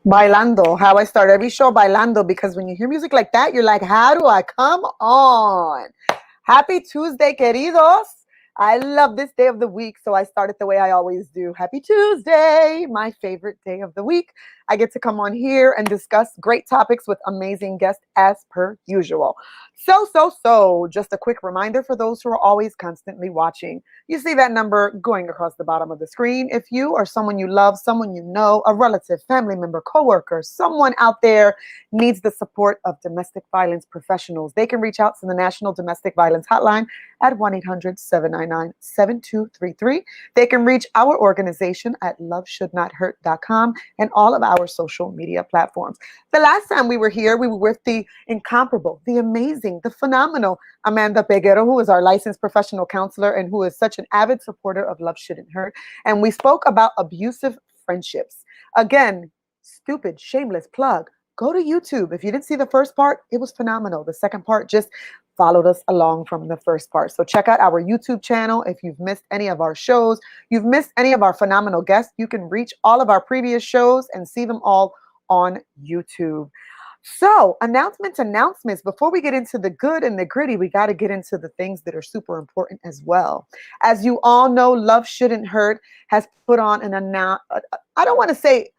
Bailando, how I start every show bailando, because when you hear music like that, you're like, how do I come on? Happy Tuesday, queridos. I love this day of the week, so I start it the way I always do. Happy Tuesday, my favorite day of the week. I get to come on here and discuss great topics with amazing guests as per usual. So, just a quick reminder for those who are always constantly watching. You see that number going across the bottom of the screen. If you or someone you love, someone you know, a relative, family member, coworker, someone out there needs the support of domestic violence professionals, they can reach out to the National Domestic Violence Hotline at 1-800-799-7233. They can reach our organization at loveshouldnothurt.com and all of our social media platforms. The last time we were here, we were with the incomparable, the amazing, the phenomenal Amanda Peguero, who is our licensed professional counselor and who is such an avid supporter of Love Shouldn't Hurt. And we spoke about abusive friendships. Again, stupid, shameless plug. Go to YouTube. If you didn't see the first part, it was phenomenal. The second part just followed us along from the first part. So check out our YouTube channel. If you've missed any of our shows, you've missed any of our phenomenal guests, you can reach all of our previous shows and see them all on YouTube. So, announcements. Before we get into the good and the gritty, we got to get into the things that are super important as well. As you all know, Love Shouldn't Hurt has put on I don't want to say,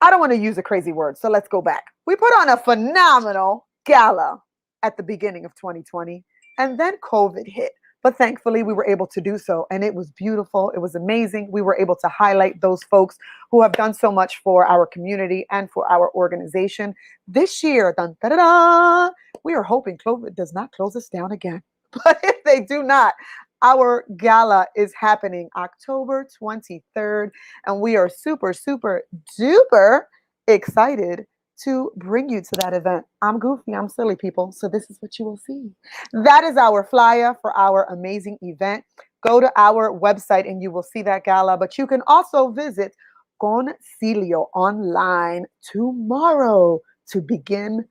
I don't want to use a crazy word. So let's go back. We put on a phenomenal gala at the beginning of 2020, and then COVID hit. But thankfully, we were able to do so, and it was beautiful. It was amazing. We were able to highlight those folks who have done so much for our community and for our organization. This year, dun, da, da, da, we are hoping COVID does not close us down again. But if they do not, our gala is happening October 23rd, and we are super, super duper excited to bring you to that event. I'm goofy, I'm silly, people, so this is what you will see. That is our flyer for our amazing event. Go to our website and you will see that gala, but you can also visit Concilio online tomorrow to begin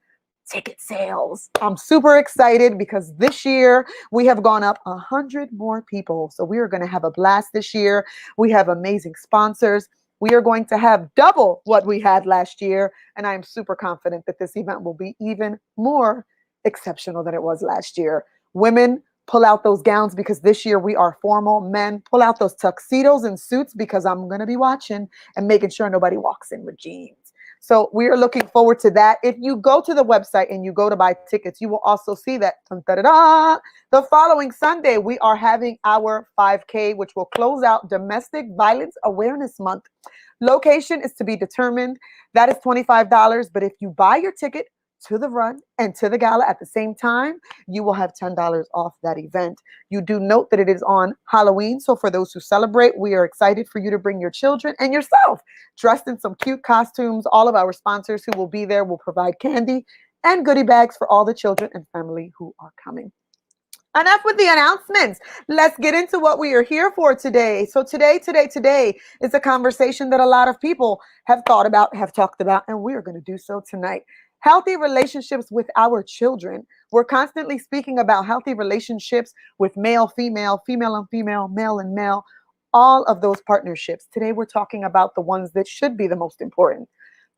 ticket sales. I'm super excited because this year we have gone up 100 more people. So we are going to have a blast this year. We have amazing sponsors. We are going to have double what we had last year. And I am super confident that this event will be even more exceptional than it was last year. Women, pull out those gowns because this year we are formal. Men, pull out those tuxedos and suits because I'm going to be watching and making sure nobody walks in with jeans. So we are looking forward to that. If you go to the website and you go to buy tickets, you will also see that the following Sunday, we are having our 5K, which will close out Domestic Violence Awareness Month. Location is to be determined. That is $25. But if you buy your ticket to the run and to the gala at the same time, you will have $10 off that event. You do note that it is on Halloween. So for those who celebrate, we are excited for you to bring your children and yourself dressed in some cute costumes. All of our sponsors who will be there will provide candy and goodie bags for all the children and family who are coming. Enough with the announcements. Let's get into what we are here for today. So today is a conversation that a lot of people have thought about, have talked about, and we are going to do so tonight. Healthy relationships with our children. We're constantly speaking about healthy relationships with male, female, female and female, male and male, all of those partnerships. Today, we're talking about the ones that should be the most important.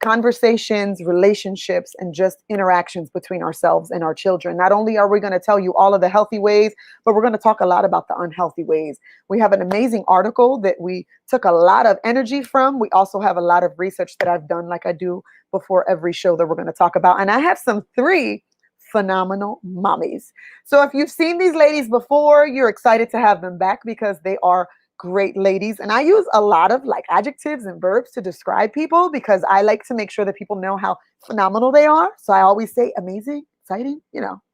Conversations, relationships, and just interactions between ourselves and our children. Not only are we going to tell you all of the healthy ways, but we're going to talk a lot about the unhealthy ways. We have an amazing article that we took a lot of energy from. We also have a lot of research that I've done, like I do before every show that we're going to talk about. And I have some 3 phenomenal mommies. So if you've seen these ladies before, you're excited to have them back because they are great ladies. And I use a lot of like adjectives and verbs to describe people because I like to make sure that people know how phenomenal they are. So I always say amazing, exciting,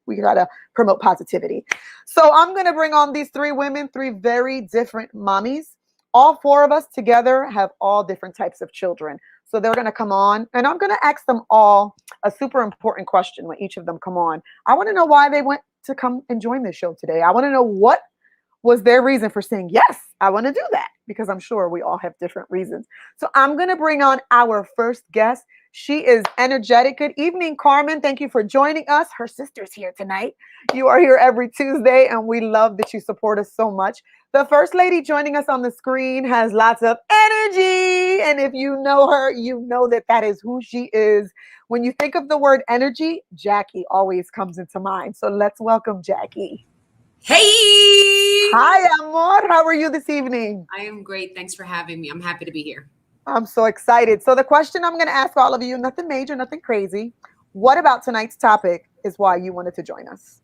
we got to promote positivity. So I'm going to bring on these 3 women, 3 very different mommies. All 4 of us together have all different types of children. So they're going to come on and I'm going to ask them all a super important question when each of them come on. I want to know why they went to come and join this show today. I want to know what was their reason for saying, yes, I want to do that? Because I'm sure we all have different reasons. So I'm going to bring on our first guest. She is energetic. Good evening, Carmen. Thank you for joining us. Her sister's here tonight. You are here every Tuesday, and we love that you support us so much. The first lady joining us on the screen has lots of energy. And if you know her, you know that that is who she is. When you think of the word energy, Jackie always comes into mind. So let's welcome Jackie. Hey! Hi, amor. How are you this evening? I am great. Thanks for having me. I'm happy to be here. I'm so excited. So the question I'm going to ask all of you, nothing major, nothing crazy. What about tonight's topic is why you wanted to join us?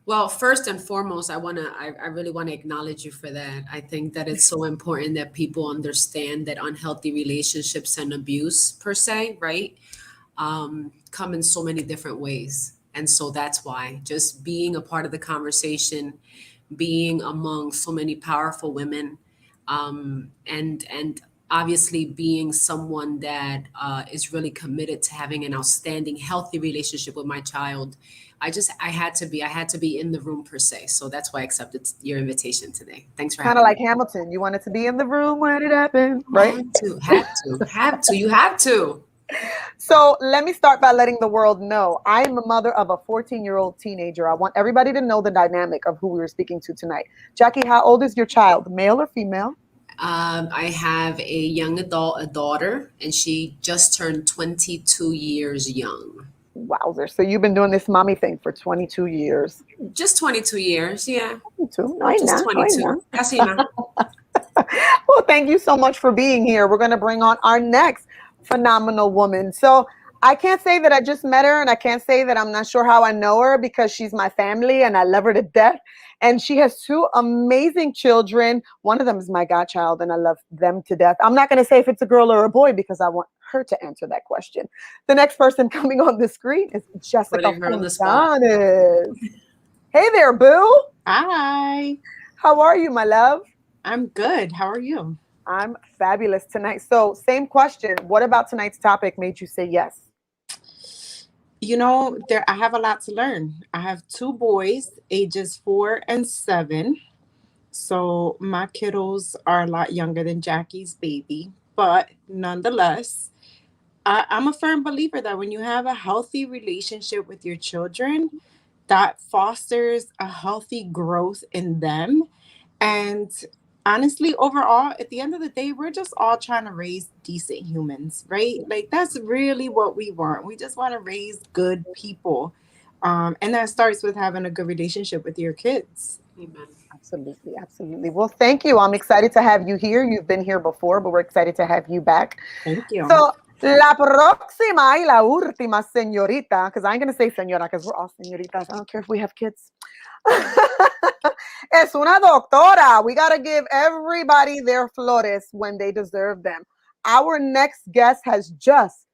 Well, first and foremost, I really want to acknowledge you for that. I think that it's so important that people understand that unhealthy relationships and abuse per se, right, come in so many different ways. And so that's why just being a part of the conversation, being among so many powerful women, and obviously being someone that is really committed to having an outstanding, healthy relationship with my child. I had to be in the room per se. So that's why I accepted your invitation today. Thanks for Kind of having like me. Hamilton. You wanted to be in the room when it happened, right? You have to. So let me start by letting the world know I am a mother of a 14-year-old teenager. I want everybody to know the dynamic of who we were speaking to tonight. Jackie, how old is your child, male or female? I have a young adult, a daughter, and she just turned 22 years young. Wowzer. So you've been doing this mommy thing for 22 years. Just 22 years, yeah. 22. No, Just no, 22. no. Casi na. Well, thank you so much for being here. We're going to bring on our next phenomenal woman. So I can't say that I just met her, and I can't say that I'm not sure how I know her because she's my family and I love her to death. And she has two amazing children. One of them is my godchild, and I love them to death. I'm not going to say if it's a girl or a boy because I want her to answer that question. The next person coming on the screen is Jessica Putting her on the spot. Fontanes. Hey there, boo. Hi, How are you, my love? I'm good. How are you? I'm fabulous tonight. So, same question. What about tonight's topic made you say yes? There I have a lot to learn. I have two boys, ages 4 and 7. So my kiddos are a lot younger than Jackie's baby, but nonetheless, I'm a firm believer that when you have a healthy relationship with your children, that fosters a healthy growth in them. And honestly, overall, at the end of the day, we're just all trying to raise decent humans, right? Like that's really what we want. We just want to raise good people. And that starts with having a good relationship with your kids. Amen. Absolutely, absolutely. Well, thank you. I'm excited to have you here. You've been here before, but we're excited to have you back. Thank you. So, la próxima y la última señorita, because I ain't going to say señora because we're all señoritas. I don't care if we have kids. Es una doctora. We got to give everybody their flores when they deserve them. Our next guest has just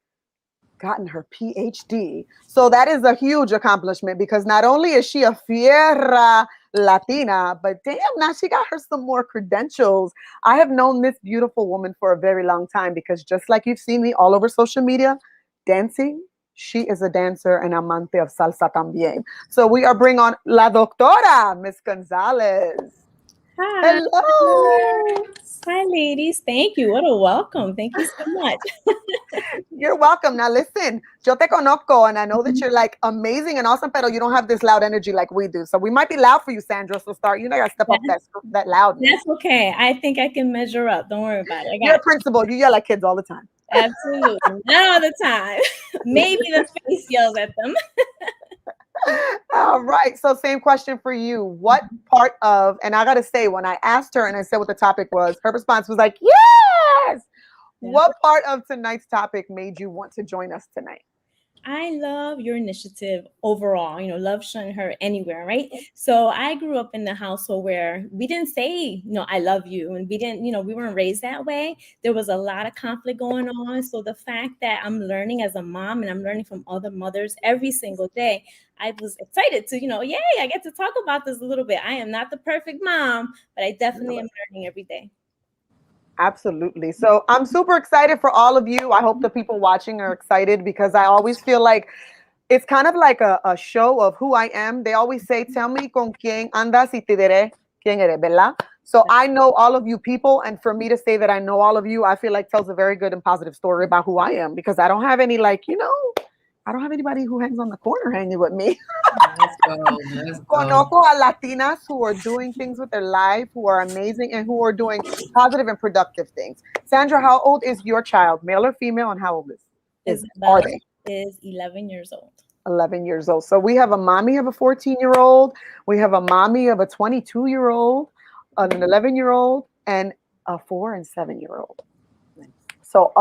gotten her PhD. So that is a huge accomplishment because not only is she a Fierra Latina, but damn, now she got her some more credentials. I have known this beautiful woman for a very long time because just like you've seen me all over social media dancing, she is a dancer and amante of salsa también. So we are bringing on La Doctora, Miss Gonzalez. Hi. Hello. Hi, ladies. Thank you. What a welcome. Thank you so much. You're welcome. Now listen, yo te conozco and I know that you're like amazing and awesome, but you don't have this loud energy like we do. So we might be loud for you, Sandra. So you know, gotta step up that loudness. That's okay. I think I can measure up. Don't worry about it. I You're a got principal. You yell at kids all the time. you. Absolutely. Not all the time. Maybe the face yells at them. All right. So same question for you. What part of, and I gotta say, when I asked her and I said what the topic was, her response was like, yes. Yeah. What part of tonight's topic made you want to join us tonight? I love your initiative overall. Love shouldn't hurt anywhere, right? So I grew up in a household where we didn't say, I love you. And we didn't, we weren't raised that way. There was a lot of conflict going on. So the fact that I'm learning as a mom and I'm learning from other mothers every single day, I was excited to, yay, I get to talk about this a little bit. I am not the perfect mom, but I definitely am learning every day. Absolutely. So I'm super excited for all of you. I hope the people watching are excited because I always feel like it's kind of like a show of who I am. They always say, tell me con quién andas y te diré quién eres, ¿verdad? So I know all of you people, and for me to say that I know all of you, I feel like tells a very good and positive story about who I am, because I don't have any, like, I don't have anybody who hangs on the corner hanging with me. Let's go. Let's go. Conozco a Latinas who are doing things with their life, who are amazing, and who are doing positive and productive things. Sandra, how old is your child, male or female, and how old are Isabella they? is 11 years old. 11 years old. So we have a mommy of a 14-year-old, we have a mommy of a 22-year-old, an 11-year-old, and a 4 and 7-year-old. So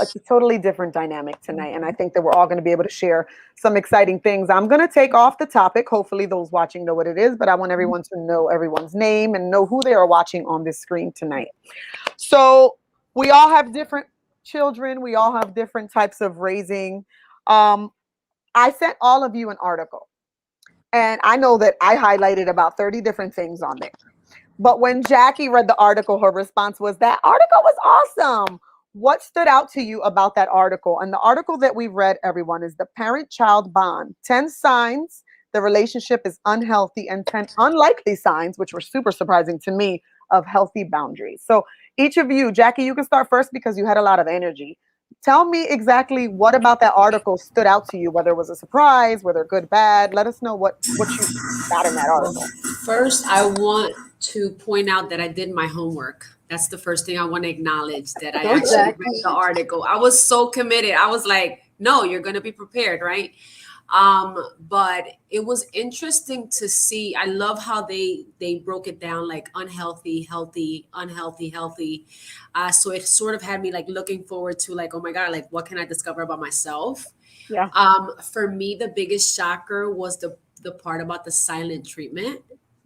it's a totally different dynamic tonight. And I think that we're all going to be able to share some exciting things. I'm going to take off the topic. Hopefully those watching know what it is, but I want everyone to know everyone's name and know who they are watching on this screen tonight. So we all have different children. We all have different types of raising. I sent all of you an article, and I know that I highlighted about 30 different things on there. But when Jackie read the article, her response was, that article was awesome. What stood out to you about that article? And the article that we read, everyone, is The Parent-Child Bond, 10 Signs the Relationship is Unhealthy and 10 Unlikely Signs, which were super surprising to me, of Healthy Boundaries. So each of you, Jackie, you can start first because you had a lot of energy. Tell me exactly what about that article stood out to you, whether it was a surprise, whether good, bad. Let us know what you got in that Well, article. first, I want to point out that I did my homework. That's the first thing I want to acknowledge, that I Go, actually read Jackie. the article. I was so committed. I was like, no, you're going to be prepared, right? But it was interesting to see. I love how they broke it down, like unhealthy, healthy, unhealthy, healthy. So it sort of had me like looking forward to, like, oh my God, like what can I discover about myself? Yeah. For me, the biggest shocker was the part about the silent treatment.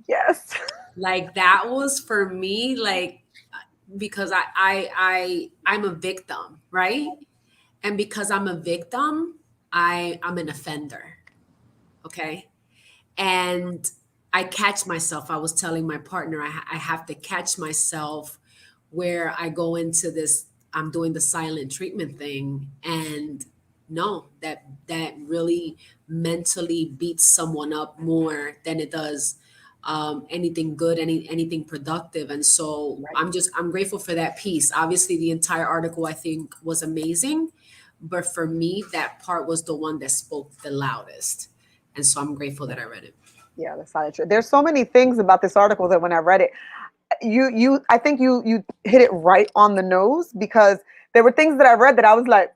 Yes. Like that was for me, like, because I'm a victim, right? And because I'm a victim, I'm an offender. Okay. And I catch myself. I was telling my partner, I have to catch myself where I go into this, I'm doing the silent treatment thing. And no, that really mentally beats someone up more than it does anything good, anything productive. And so I'm grateful for that piece. Obviously, the entire article I think was amazing, but for me, that part was the one that spoke the loudest. And so I'm grateful that I read it. Yeah, that's not true. There's so many things about this article that when I read it, I think you hit it right on the nose, because there were things that I read that I was like,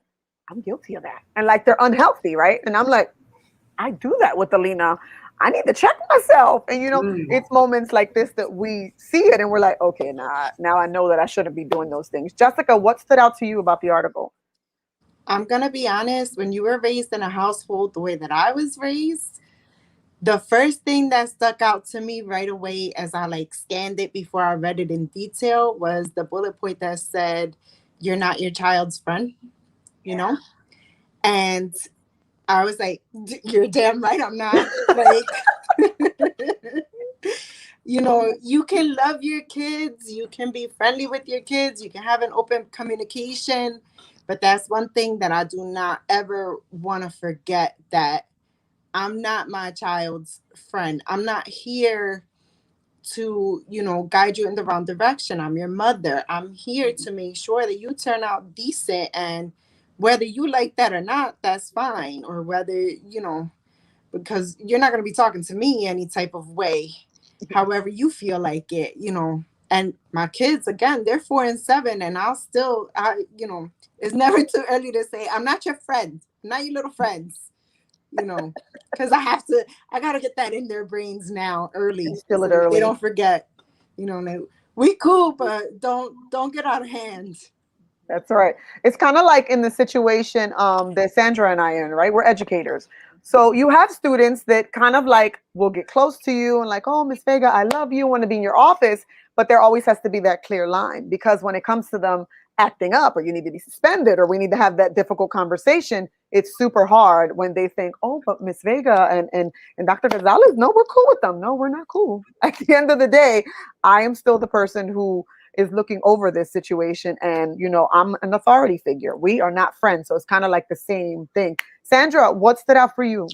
I'm guilty of that. And like they're unhealthy, right? And I'm like, I do that with Alina. I need to check myself. And it's moments like this that we see it and we're like, okay, now I know that I shouldn't be doing those things. Jessica, what stood out to you about the article? I'm going to be honest. When you were raised in a household the way that I was raised, the first thing that stuck out to me right away as I like scanned it before I read it in detail was the bullet point that said, you're not your child's friend, you know? And I was like, you're damn right I'm not. Like, you can love your kids, you can be friendly with your kids, you can have an open communication. But that's one thing that I do not ever want to forget, that I'm not my child's friend. I'm not here to, guide you in the wrong direction. I'm your mother. I'm here to make sure that you turn out decent. And whether you like that or not, that's fine. Or whether, because you're not going to be talking to me any type of way, however you feel like it, And my kids, again, they're 4 and 7, and it's never too early to say, I'm not your friend. I'm not your little friends. Because I gotta get that in their brains now early. Instill it so early. They don't forget, we cool, but don't get out of hand. That's right. It's kind of like in the situation that Sandra and I are in, right? We're educators. So you have students that kind of like will get close to you and like, oh, Miss Vega, I love you, want to be in your office. But there always has to be that clear line, because when it comes to them acting up, or you need to be suspended, or we need to have that difficult conversation, it's super hard when they think, oh, but Miss Vega and Dr. Gonzalez, no, we're cool with them. No, we're not cool. At the end of the day, I am still the person who is looking over this situation, and I'm an authority figure. We are not friends, so it's kind of like the same thing. Sandra, what stood out for you?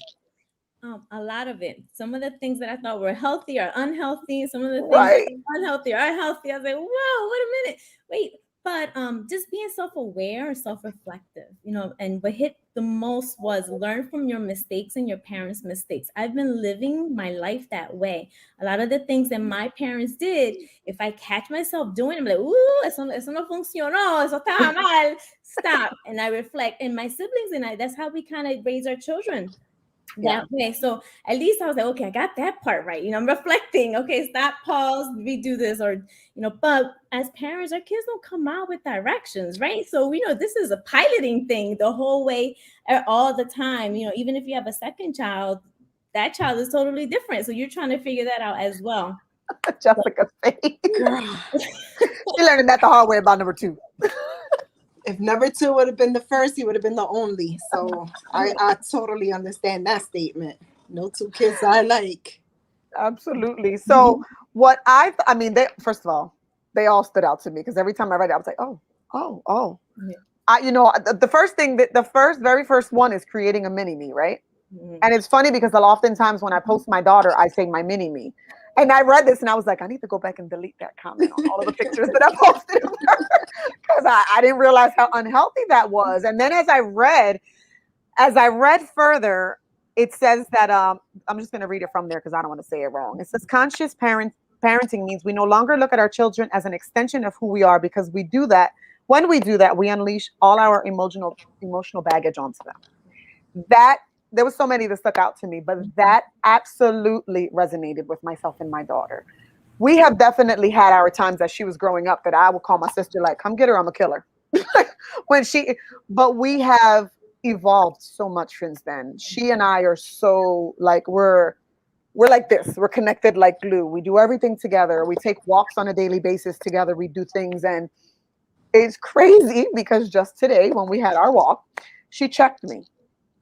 A lot of it. Some of the things that I thought were healthy are unhealthy. Some of the things that Right. were unhealthy are healthy. I was like, whoa, wait a minute. Wait. But just being self-aware, self-reflective, and what hit the most was learn from your mistakes and your parents' mistakes. I've been living my life that way. A lot of the things that my parents did, if I catch myself doing, I'm like, eso no funcionó, eso está mal. Stop. And I reflect. And my siblings and I, that's how we kind of raise our children Yeah. that way. So at least I was like, okay, I got that part right. I'm reflecting. Okay, stop, pause, redo this, or but as parents, our kids don't come out with directions, right? So we know this is a piloting thing the whole way, all the time. Even if you have a second child, that child is totally different. So you're trying to figure that out as well. Jessica's face. Girl, She learned that the hard way about number 2. if number 2 would have been the first, he would have been the only. So I totally understand that statement. No 2 kids are alike. Absolutely. So what I mean, first of all, they all stood out to me because every time I read it, I was like, oh. Yeah. The first thing that very first one is creating a mini me, right? Mhm. And it's funny because oftentimes when I post my daughter, I say my mini me. And I read this and I was like, I need to go back and delete that comment on all of the pictures that I posted of her because I didn't realize how unhealthy that was. And then as I read further, it says that I'm just going to read it from there because I don't want to say it wrong. It says parenting means we no longer look at our children as an extension of who we are because we do that. When we do that, we unleash all our emotional baggage onto them. That there was so many that stuck out to me, but that absolutely resonated with myself and my daughter. We have definitely had our times as she was growing up that I would call my sister like, "Come get her, I'm a killer." But we have evolved so much since then. She and I are so like we're like this. We're connected like glue. We do everything together. We take walks on a daily basis together. We do things, and it's crazy because just today when we had our walk, she checked me.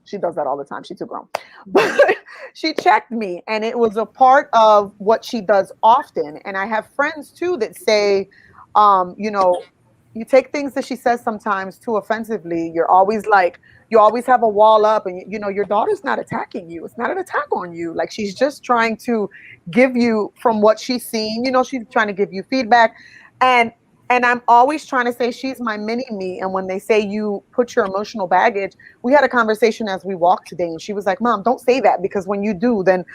She does that all the time. She's too grown. But she checked me, and it was a part of what she does often. And I have friends too that say, um, you know, you take things that she says sometimes too offensively. You always have a wall up, and your daughter's not attacking you. It's not an attack on you. Like she's just trying to give you from what she's seen. She's trying to give you feedback, and I'm always trying to say she's my mini me. And when they say you put your emotional baggage, we had a conversation as we walked today, and she was like, "Mom, don't say that because when you do, then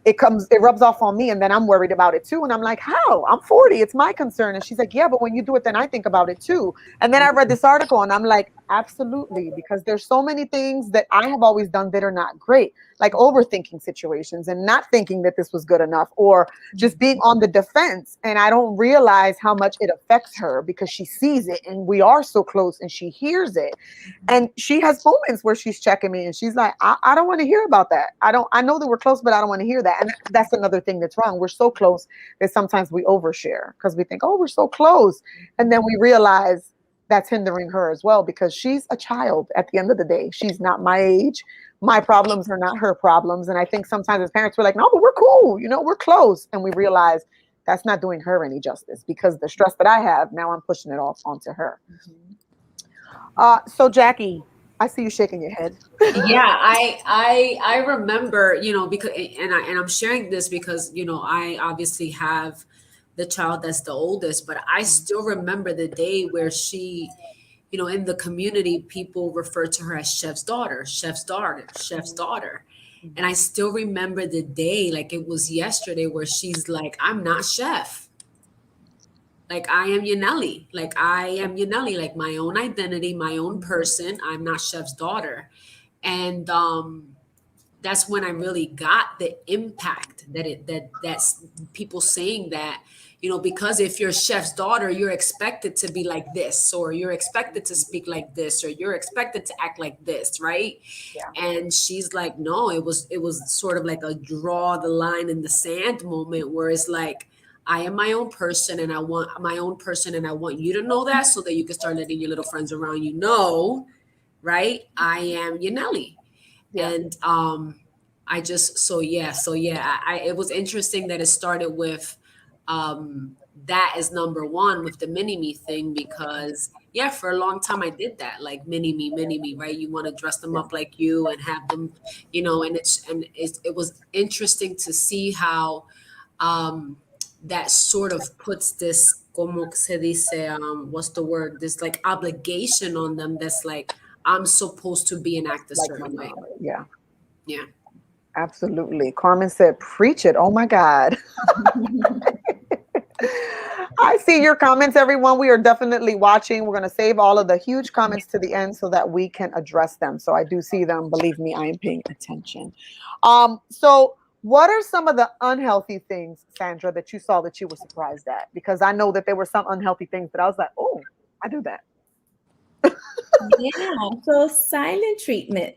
it rubs off on me, and then I'm worried about it too." And I'm like, "How? I'm 40. It's my concern." And she's like, "Yeah, but when you do it, then I think about it too." And then I read this article, and I'm like, "Absolutely," because there's so many things that I have always done that are not great, like overthinking situations and not thinking that this was good enough, or just being on the defense. And I don't realize how much it affects her because she sees it, and we are so close, and she hears it. And she has moments where she's checking me and she's like, I don't want to hear about that. I know that we're close, but I don't want to hear that. And that's another thing that's wrong. We're so close that sometimes we overshare because we think, oh, we're so close. And then we realize that's hindering her as well because she's a child at the end of the day. She's not my age. My problems are not her problems. And I think sometimes as parents, we're like, no, but we're cool. We're close. And we realize that's not doing her any justice because the stress that I have, now I'm pushing it off onto her. So Jackie, I see you shaking your head. Yeah, I remember, because I'm sharing this because I obviously have the child that's the oldest, but I still remember the day where she, in the community, people refer to her as chef's daughter, chef's daughter, chef's daughter. And I still remember the day like it was yesterday where she's like, I'm not chef. Like I am Yaneli. Like I am Yaneli, like my own identity, my own person. I'm not chef's daughter. And that's when I really got the impact that's people saying that, because if you're chef's daughter, you're expected to be like this, or you're expected to speak like this, or you're expected to act like this, right? Yeah. And she's like, no, it was sort of like a draw the line in the sand moment where it's like, I am my own person and I want my own person and I want you to know that so that you can start letting your little friends around you know, right? I am Yaneli. Yeah. And it was interesting that it started with that is number one with the mini me thing, because yeah, for a long time I did that, like mini me, right? You want to dress them up like you and have them, it was interesting to see how that sort of puts this, como se dice, what's the word? This like obligation on them that's like, I'm supposed to be and act a Like my certain way. mom. Yeah. Yeah. Absolutely. Carmen said, preach it. Oh my God. I see your comments, everyone. We are definitely watching. We're going to save all of the huge comments to the end so that we can address them. So I do see them. Believe me, I am paying attention. So what are some of the unhealthy things, Sandra, that you saw that you were surprised at? Because I know that there were some unhealthy things that I was like, oh, I do that. Yeah. So silent treatment.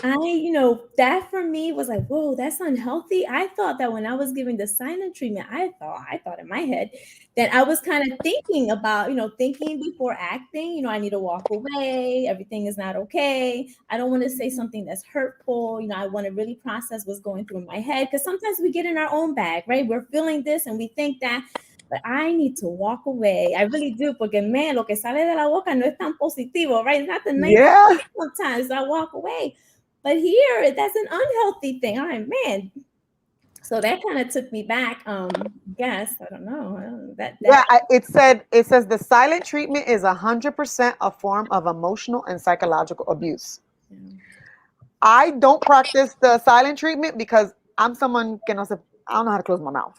That for me was like, whoa, that's unhealthy. I thought that when I was giving the silent treatment, I thought in my head that I was kind of thinking about, thinking before acting. I need to walk away. Everything is not okay. I don't want to say something that's hurtful. I want to really process what's going through my head, because sometimes we get in our own bag, right? We're feeling this and we think that. But I need to walk away. I really do, porque man, lo que sale de la boca no es tan positivo, right? It's not the nice Yeah. thing sometimes. I walk away. But here, that's an unhealthy thing. All right, man. So that kind of took me back. Guess I don't know Yeah, it says the silent treatment is 100% a form of emotional and psychological abuse. I don't practice the silent treatment because I'm someone que no se, I don't know how to close my mouth.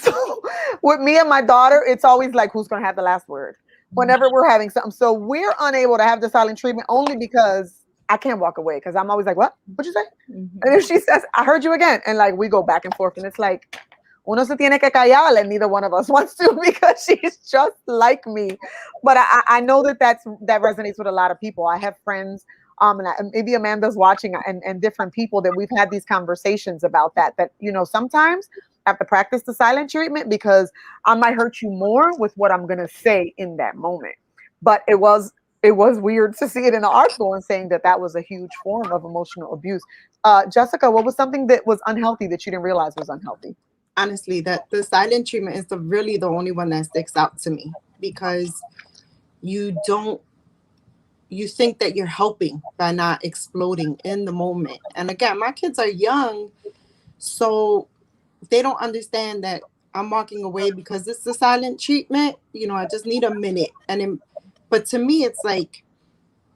So with me and my daughter, it's always like, who's going to have the last word whenever we're having something. So we're unable to have the silent treatment only because I can't walk away, because I'm always like, what'd you say? Mm-hmm. And if she says, I heard you again, and like we go back and forth, and it's like, uno se tiene que callar, and neither one of us wants to, because she's just like me. But I know that that resonates with a lot of people. I have friends, and maybe Amanda's watching, and different people that we've had these conversations about that sometimes I have to practice the silent treatment because I might hurt you more with what I'm going to say in that moment. But it was weird to see it in the article and saying that was a huge form of emotional abuse. Jessica, what was something that was unhealthy that you didn't realize was unhealthy? Honestly, that the silent treatment is really the only one that sticks out to me, because you think that you're helping by not exploding in the moment. And again, my kids are young, so they don't understand that I'm walking away because it's the silent treatment. I just need a minute. But to me, it's like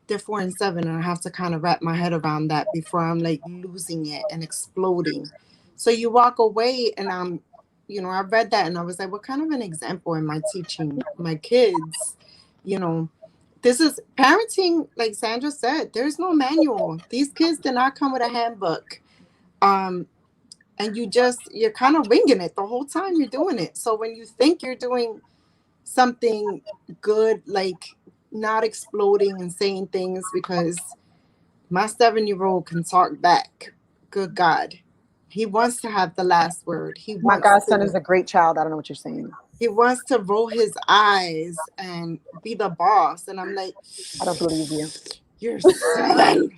they're 4 and 7, and I have to kind of wrap my head around that before I'm like losing it and exploding. So you walk away, and I read that and I was like, what kind of an example am I teaching my kids? This is parenting, like Sandra said, there's no manual. These kids did not come with a handbook. And you're kind of winging it the whole time you're doing it. So when you think you're doing something good, like not exploding and saying things, because my 7-year-old can talk back. Good God. He wants to have the last word. My godson is a great child. I don't know what you're saying. He wants to roll his eyes and be the boss. And I'm like, I don't believe you. You're 7.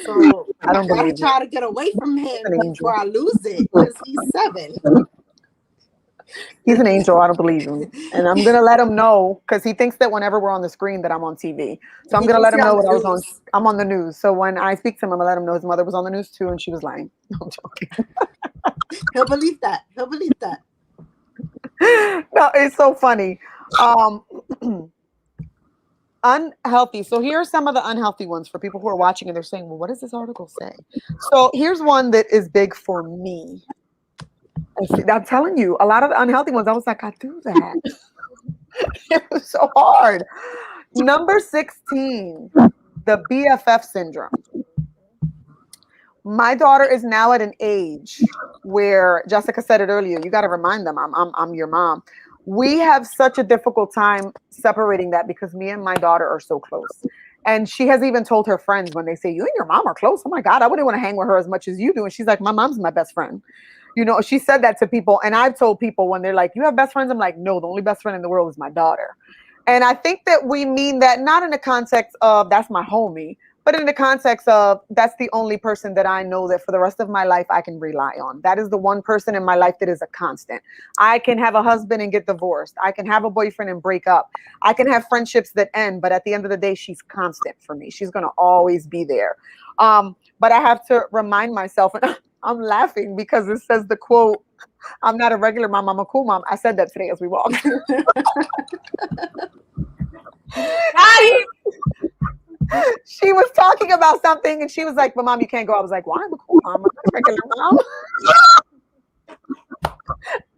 So I don't gotta believe try to get away from him He's an before I angel. lose it, because he's 7. He's an angel. I don't believe him. And I'm going to let him know, because he thinks that whenever we're on the screen that I'm on TV. So I'm going to let him know that I'm on the news. So when I speak to him, I'm going to let him know his mother was on the news too, and she was lying. No, I'm joking. He'll believe that. No, it's so funny. Unhealthy. So here are some of the unhealthy ones for people who are watching and they're saying, well, what does this article say? So here's one that is big for me. I'm telling you, a lot of the unhealthy ones, I was like, I do that. It was so hard. Number 16, the BFF syndrome. My daughter is now at an age where, Jessica said it earlier, you got to remind them, I'm your mom. We have such a difficult time separating that, because me and my daughter are so close. And she has even told her friends, when they say, you and your mom are close, oh my God, I wouldn't want to hang with her as much as you do. And she's like, my mom's my best friend. She said that to people. And I've told people when they're like, you have best friends? I'm like, no, the only best friend in the world is my daughter. And I think that we mean that not in the context of that's my homie, but in the context of that's the only person that I know that for the rest of my life I can rely on. That is the one person in my life that is a constant. I can have a husband and get divorced. I can have a boyfriend and break up. I can have friendships that end, but at the end of the day, she's constant for me. She's going to always be there. But I have to remind myself, and I'm laughing because it says the quote, I'm not a regular mom, I'm a cool mom. I said that today as we walked. She was talking about something and she was like, but mom, you can't go. I was like, why? I'm a cool mom. I'm not a regular mom.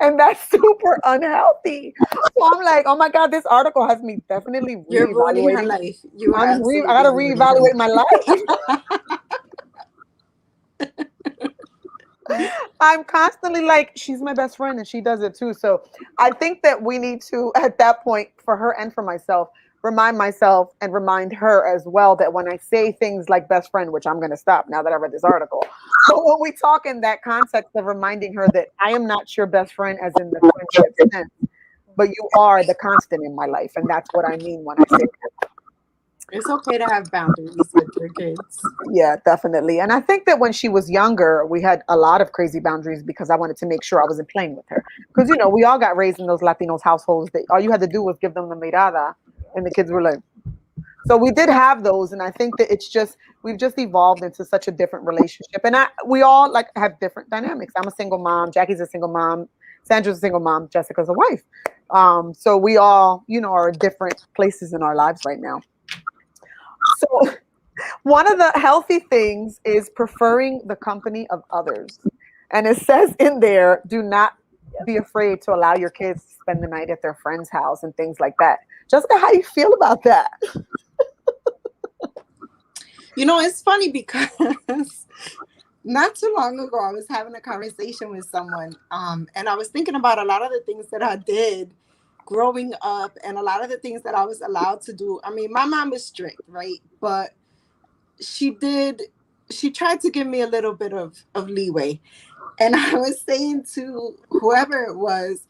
And that's super unhealthy. So I'm like, oh my God, this article has me definitely You're ruining her reevaluating. life. You are I absolutely got to ruining her reevaluate life. my life. I'm constantly like, she's my best friend and she does it too. So I think that we need to, at that point, for her and for myself, remind myself and remind her as well that when I say things like best friend, which I'm going to stop now that I read this article, but when we talk in that context of reminding her that I am not your best friend as in the friendship sense, but you are the constant in my life. And that's what I mean when I say that. It's okay to have boundaries with your kids. Yeah, definitely. And I think that when she was younger, we had a lot of crazy boundaries because I wanted to make sure I wasn't playing with her. Because, you know, we all got raised in those Latinos households that all you had to do was give them the mirada and the kids were like, so we did have those. And I think that it's just, we've just evolved into such a different relationship. And we all like have different dynamics. I'm a single mom. Jackie's a single mom. Sandra's a single mom. Jessica's a wife. So we all, you know, are at different places in our lives right now. So one of the healthy things is preferring the company of others. And it says in there, do not be afraid to allow your kids to spend the night at their friend's house and things like that. Jessica, how do you feel about that? You know, it's funny because not too long ago, I was having a conversation with someone, and I was thinking about a lot of the things that I did growing up and a lot of the things that I was allowed to do. I mean, my mom was strict, right? But she tried to give me a little bit of leeway. And I was saying to whoever it was,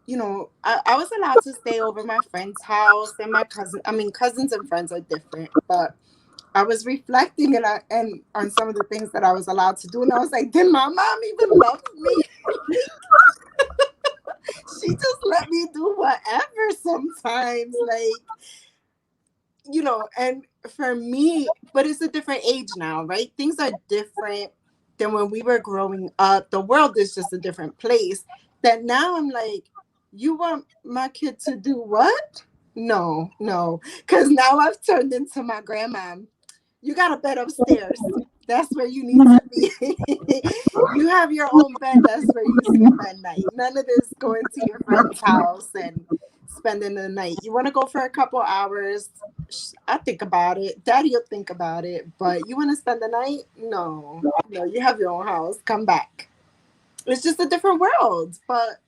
you know, I was allowed to stay over my friend's house and my cousins and friends are different, but I was reflecting and on some of the things that I was allowed to do. And I was like, did my mom even love me? She just let me do whatever sometimes. Like, you know, and for me, but it's a different age now, right? Things are different than when we were growing up. The world is just a different place. That now I'm like, you want my kid to do what? No, no. Because now I've turned into my grandma. You got a bed upstairs. That's where you need to be. You have your own bed. That's where you sleep at night. None of this going to your friend's house and spending the night. You want to go for a couple hours? I think about it. Daddy will think about it. But you want to spend the night? No. No, you have your own house. Come back. It's just a different world. But,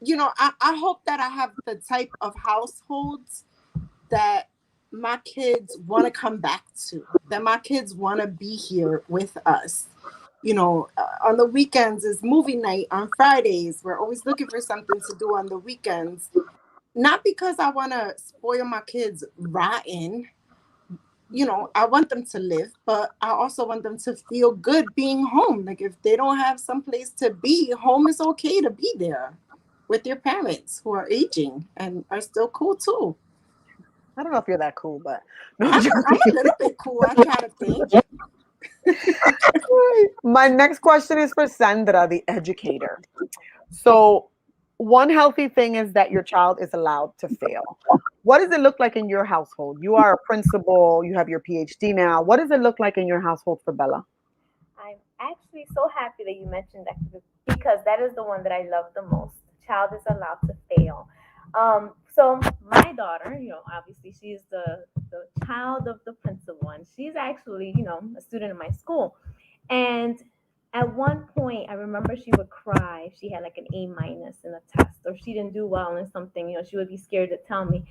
you know, I hope that I have the type of households that my kids want to come back to, that my kids want to be here with us. You know, on the weekends is movie night. On Fridays, we're always looking for something to do on the weekends. Not because I want to spoil my kids rotten. You know, I want them to live, but I also want them to feel good being home. Like if they don't have some place to be, home is okay to be there with your parents who are aging and are still cool too. I don't know if you're that cool, but no, I'm a little bit cool, I try to think. My next question is for Sandra, the educator. So, one healthy thing is that your child is allowed to fail. What does it look like in your household? You are a principal, you have your PhD now. What does it look like in your household for Bella? I'm actually so happy that you mentioned that because that is the one that I love the most. Child is allowed to fail. So my daughter, obviously she's the child of the principal, and she's actually, a student in my school. And at one point, I remember she would cry if she had like an A- in a test, or she didn't do well in something. She would be scared to tell me.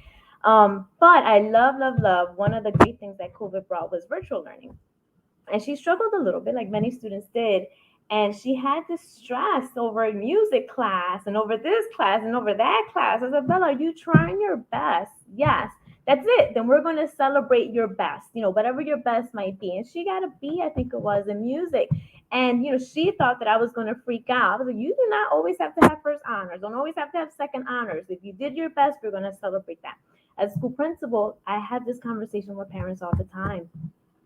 But I love, love, love. One of the great things that COVID brought was virtual learning, and she struggled a little bit like many students did, and she had this stress over music class and over this class and over that class. I said, Bella, are you trying your best? Yes. That's it. Then we're going to celebrate your best, whatever your best might be. And she got a B, I think it was, in music. And, she thought that I was going to freak out. I was like, you do not always have to have first honors. Don't always have to have second honors. If you did your best, we're going to celebrate that. As school principal, I had this conversation with parents all the time.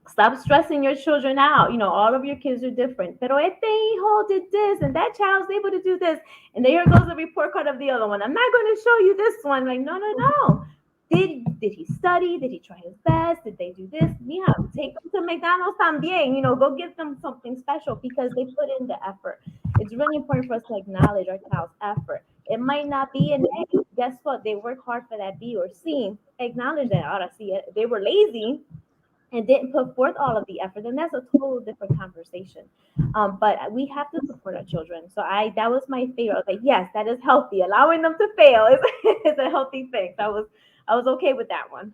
Stop stressing your children out. All of your kids are different. Pero este hijo did this, and that child's able to do this. And there goes the report card of the other one. I'm not going to show you this one. Like, no, no, no. Did he study? Did he try his best? Did they do this? Yeah, take them to McDonald's también. Go give them something special because they put in the effort. It's really important for us to acknowledge our child's effort. It might not be an A. Guess what? They work hard for that B or C. Acknowledge that. Ahora, see, they were lazy and didn't put forth all of the effort, then that's a total different conversation. But we have to support our children. So that was my favorite. I was like, yes, that is healthy. Allowing them to fail is a healthy thing. So I was okay with that one.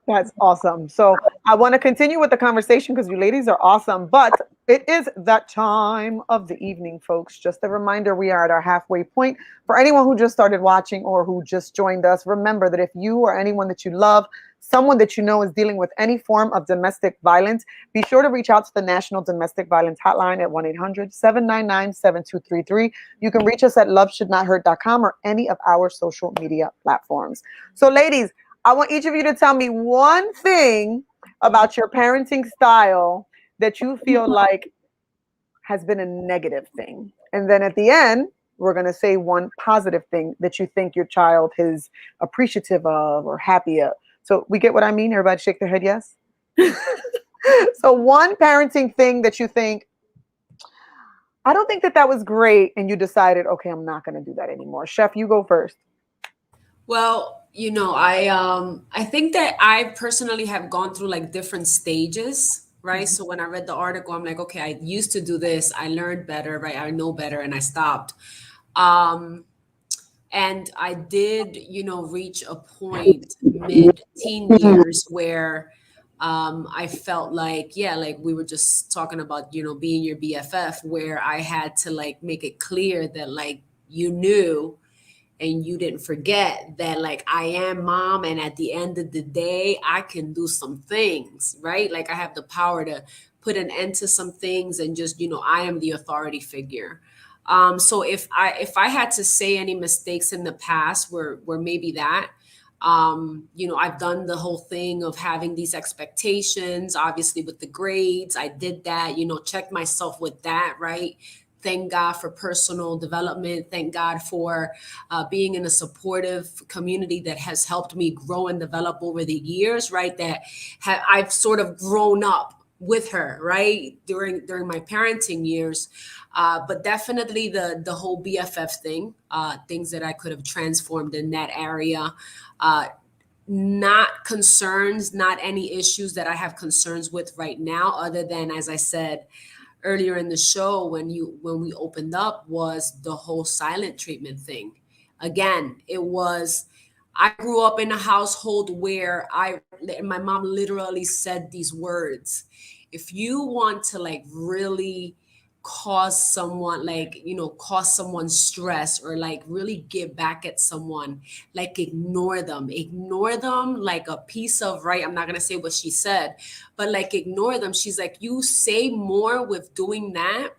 That's awesome. So I want to continue with the conversation because you ladies are awesome, but it is that time of the evening, folks. Just a reminder, we are at our halfway point. For anyone who just started watching or who just joined us, remember that if you or anyone that you love, someone that you know is dealing with any form of domestic violence, be sure to reach out to the National Domestic Violence Hotline at 1-800-799-7233. You can reach us at loveshouldnothurt.com or any of our social media platforms. So ladies, I want each of you to tell me one thing about your parenting style that you feel like has been a negative thing. And then at the end, we're going to say one positive thing that you think your child is appreciative of or happy of. So we get what I mean? Everybody shake their head yes? So one parenting thing that you think, I don't think that was great, and you decided, okay, I'm not going to do that anymore. Chef, you go first. Well, I think that I personally have gone through like different stages, right? So when I read the article, I'm like, okay, I used to do this, I learned better, right? I know better, and I stopped. And I did, reach a point mid-teen years where I felt like, yeah, like we were just talking about, being your BFF, where I had to like make it clear that like you knew and you didn't forget that like I am mom, and at the end of the day I can do some things, right? Like I have the power to put an end to some things, and just I am the authority figure. So if I had to say any mistakes in the past were maybe that, I've done the whole thing of having these expectations, obviously with the grades, I did that, checked myself with that, right? Thank God for personal development. Thank God for being in a supportive community that has helped me grow and develop over the years, right? That I've sort of grown up with her, right? During my parenting years. But definitely the whole BFF thing, things that I could have transformed in that area. Not concerns, not any issues that I have concerns with right now, other than, as I said earlier in the show, when we opened up, was the whole silent treatment thing. Again, I grew up in a household where my mom literally said these words: if you want to like really cause someone stress, or like really get back at someone, like ignore them like a piece of, right, I'm not going to say what she said, but like ignore them. She's like, you say more with doing that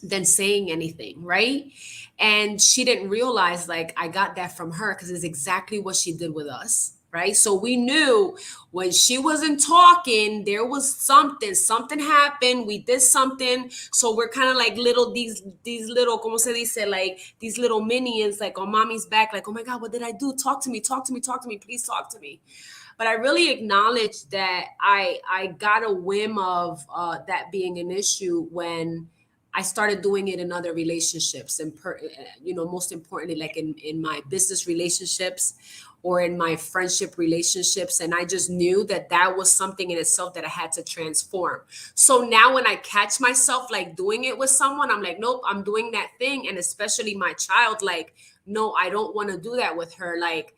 than saying anything, right? And she didn't realize like I got that from her, because it's exactly what she did with us, right? So we knew when she wasn't talking, there was something happened, we did something. So we're kind of like these little, como se dice, like these little minions, like on mommy's back, like, oh my God, what did I do? Talk to me, please talk to me. But I really acknowledge that I got a whim of that being an issue when I started doing it in other relationships, and most importantly, like in my business relationships or in my friendship relationships. And I just knew that was something in itself that I had to transform. So now when I catch myself like doing it with someone, I'm like, nope, I'm doing that thing. And especially my child, like, no, I don't want to do that with her. Like,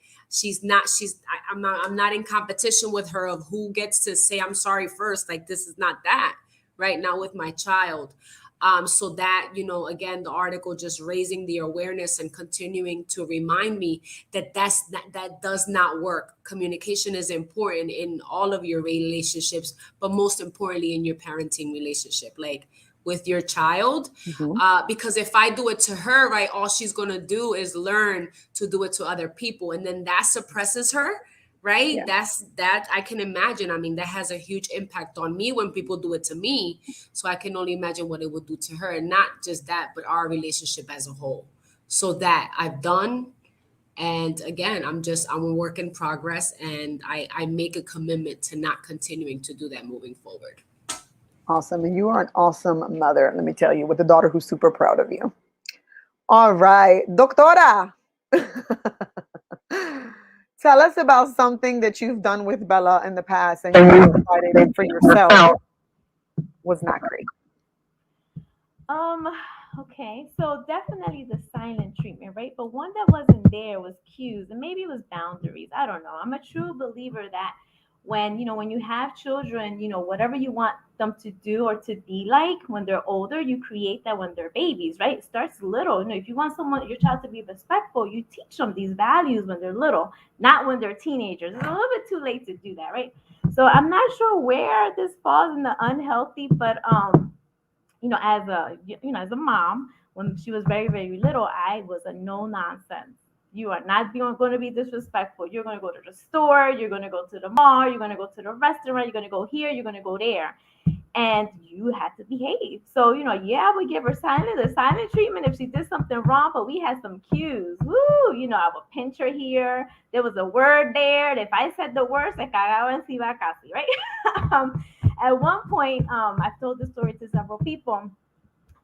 I'm not in competition with her of who gets to say I'm sorry first. Like, this is not that, right? Now with my child. So that, again, the article just raising the awareness and continuing to remind me that that does not work. Communication is important in all of your relationships, but most importantly in your parenting relationship, like with your child. Mhm. Because if I do it to her, right, all she's going to do is learn to do it to other people. And then that suppresses her, right? Yeah. That I can imagine. I mean, that has a huge impact on me when people do it to me. So I can only imagine what it would do to her. And not just that, but our relationship as a whole. So that I've done. And again, I'm a work in progress, and I make a commitment to not continuing to do that moving forward. Awesome. And you are an awesome mother, let me tell you, with a daughter who's super proud of you. All right. Doctora, tell us about something that you've done with Bella in the past and you decided for yourself was not great. Um, okay, so definitely the silent treatment, right? But one that wasn't there was cues, and maybe it was boundaries. I don't know. I'm a true believer that when you have children, whatever you want them to do or to be like when they're older, you create that when they're babies, right? It starts little. If you want your child to be respectful, you teach them these values when they're little, not when they're teenagers. It's a little bit too late to do that, right? So I'm not sure where this falls in the unhealthy, but as a mom, when she was very, very little, I was a no nonsense. You are not going to be disrespectful. You're going to go to the store. You're going to go to the mall. You're going to go to the restaurant. You're going to go here. You're going to go there, and you had to behave. So yeah, I would give her the silent treatment if she did something wrong. But we had some cues. Woo, I would pinch her here. There was a word there. And if I said the word, se cagaba encima casi, right? At one point, I've told this story to several people.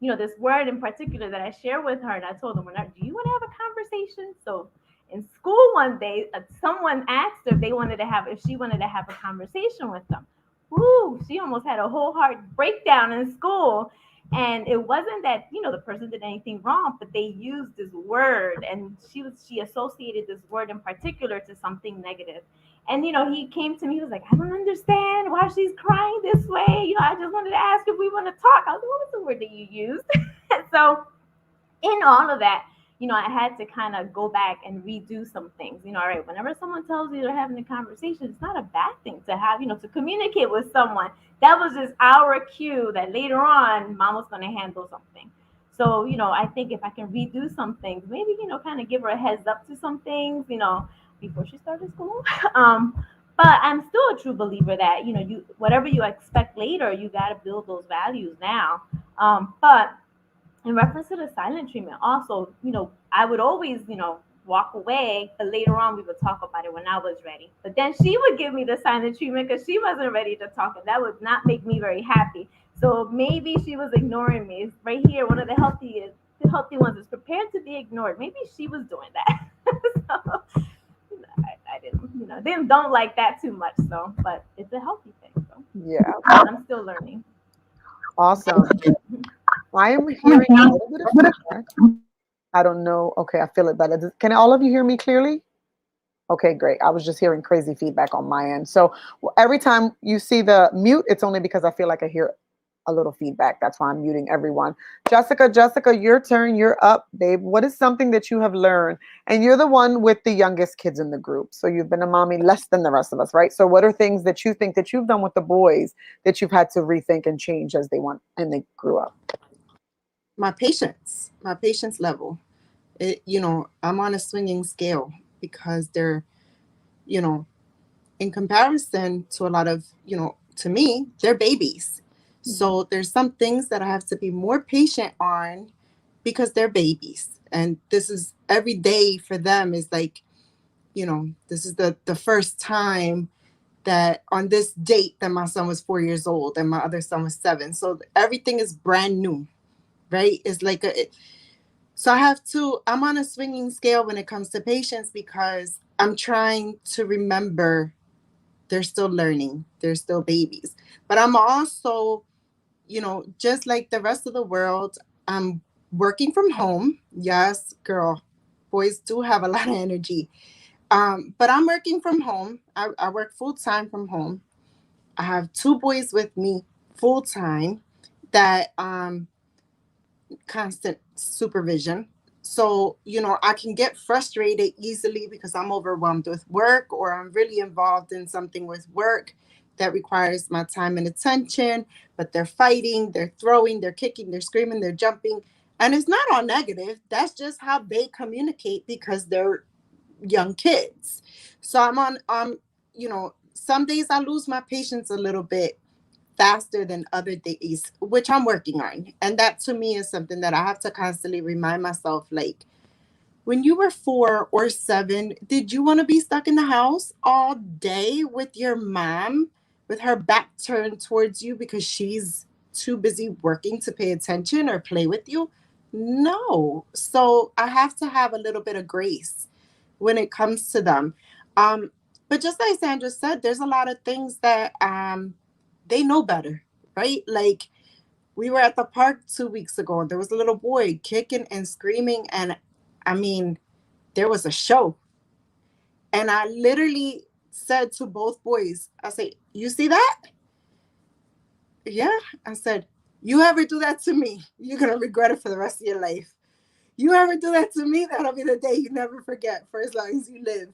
This word in particular that I share with her, and I told them, do you want to have a conversation? So in school one day, someone asked her if she wanted to have a conversation with them. Woo, she almost had a whole heart breakdown in school. And it wasn't that, the person did anything wrong, but they used this word, and she associated this word in particular to something negative. And he came to me, he was like, I don't understand why she's crying this way. I just wanted to ask if we want to talk. I was like, what was the word that you used? So in all of that, I had to kind of go back and redo some things. All right, whenever someone tells you they're having a conversation, it's not a bad thing to have, to communicate with someone. That was just our cue that later on, mom was going to handle something. So, I think if I can redo some things, maybe, kind of give her a heads up to some things, before she started school. But I'm still a true believer that, you whatever you expect later, you got to build those values now. But in reference to the silent treatment, also, I would always, walk away, but later on we would talk about it when I was ready. But then she would give me the silent treatment because she wasn't ready to talk, and that would not make me very happy. So maybe she was ignoring me. It's right here, one of the healthy ones is prepared to be ignored. Maybe she was doing that. So I didn't, don't like that too much. So, but it's a healthy thing. So Yeah. I'm still learning. Awesome. I am hearing a little bit of feedback. I don't know. Okay, I feel it better. Can all of you hear me clearly? Okay, great. I was just hearing crazy feedback on my end. So every time you see the mute, it's only because I feel like I hear a little feedback. That's why I'm muting everyone. Jessica, your turn. You're up, babe. What is something that you have learned? And you're the one with the youngest kids in the group. So you've been a mommy less than the rest of us, right? So what are things that you think that you've done with the boys that you've had to rethink and change as they grew up? My patience level. I'm on a swinging scale because they're, you know, in comparison to a lot of, to me, they're babies. So there's some things that I have to be more patient on because they're babies. And this is every day for them is like, this is the first time that on this date that my son was 4 years old and my other son was 7. So everything is brand new, right? It's like so I'm on a swinging scale when it comes to patience because I'm trying to remember they're still learning, they're still babies. But I'm also, just like the rest of the world, I'm working from home. Yes, girl, boys do have a lot of energy. But I'm working from home. I work full time from home. I have 2 boys with me full time that constant supervision. So, I can get frustrated easily because I'm overwhelmed with work, or I'm really involved in something with work that requires my time and attention, but they're fighting, they're throwing, they're kicking, they're screaming, they're jumping. And it's not all negative. That's just how they communicate because they're young kids. So some days I lose my patience a little bit faster than other days, which I'm working on. And that to me is something that I have to constantly remind myself, like, when you were 4 or 7, did you want to be stuck in the house all day with your mom with her back turned towards you because she's too busy working to pay attention or play with you? No. So I have to have a little bit of grace when it comes to them. Um, but just like Sandra said, there's a lot of things that they know better, right? Like, we were at the park 2 weeks ago and there was a little boy kicking and screaming. And I mean, there was a show. And I literally said to both boys, I say, "You see that?" "Yeah." I said, "You ever do that to me, you're going to regret it for the rest of your life. You ever do that to me, that'll be the day you never forget for as long as you live."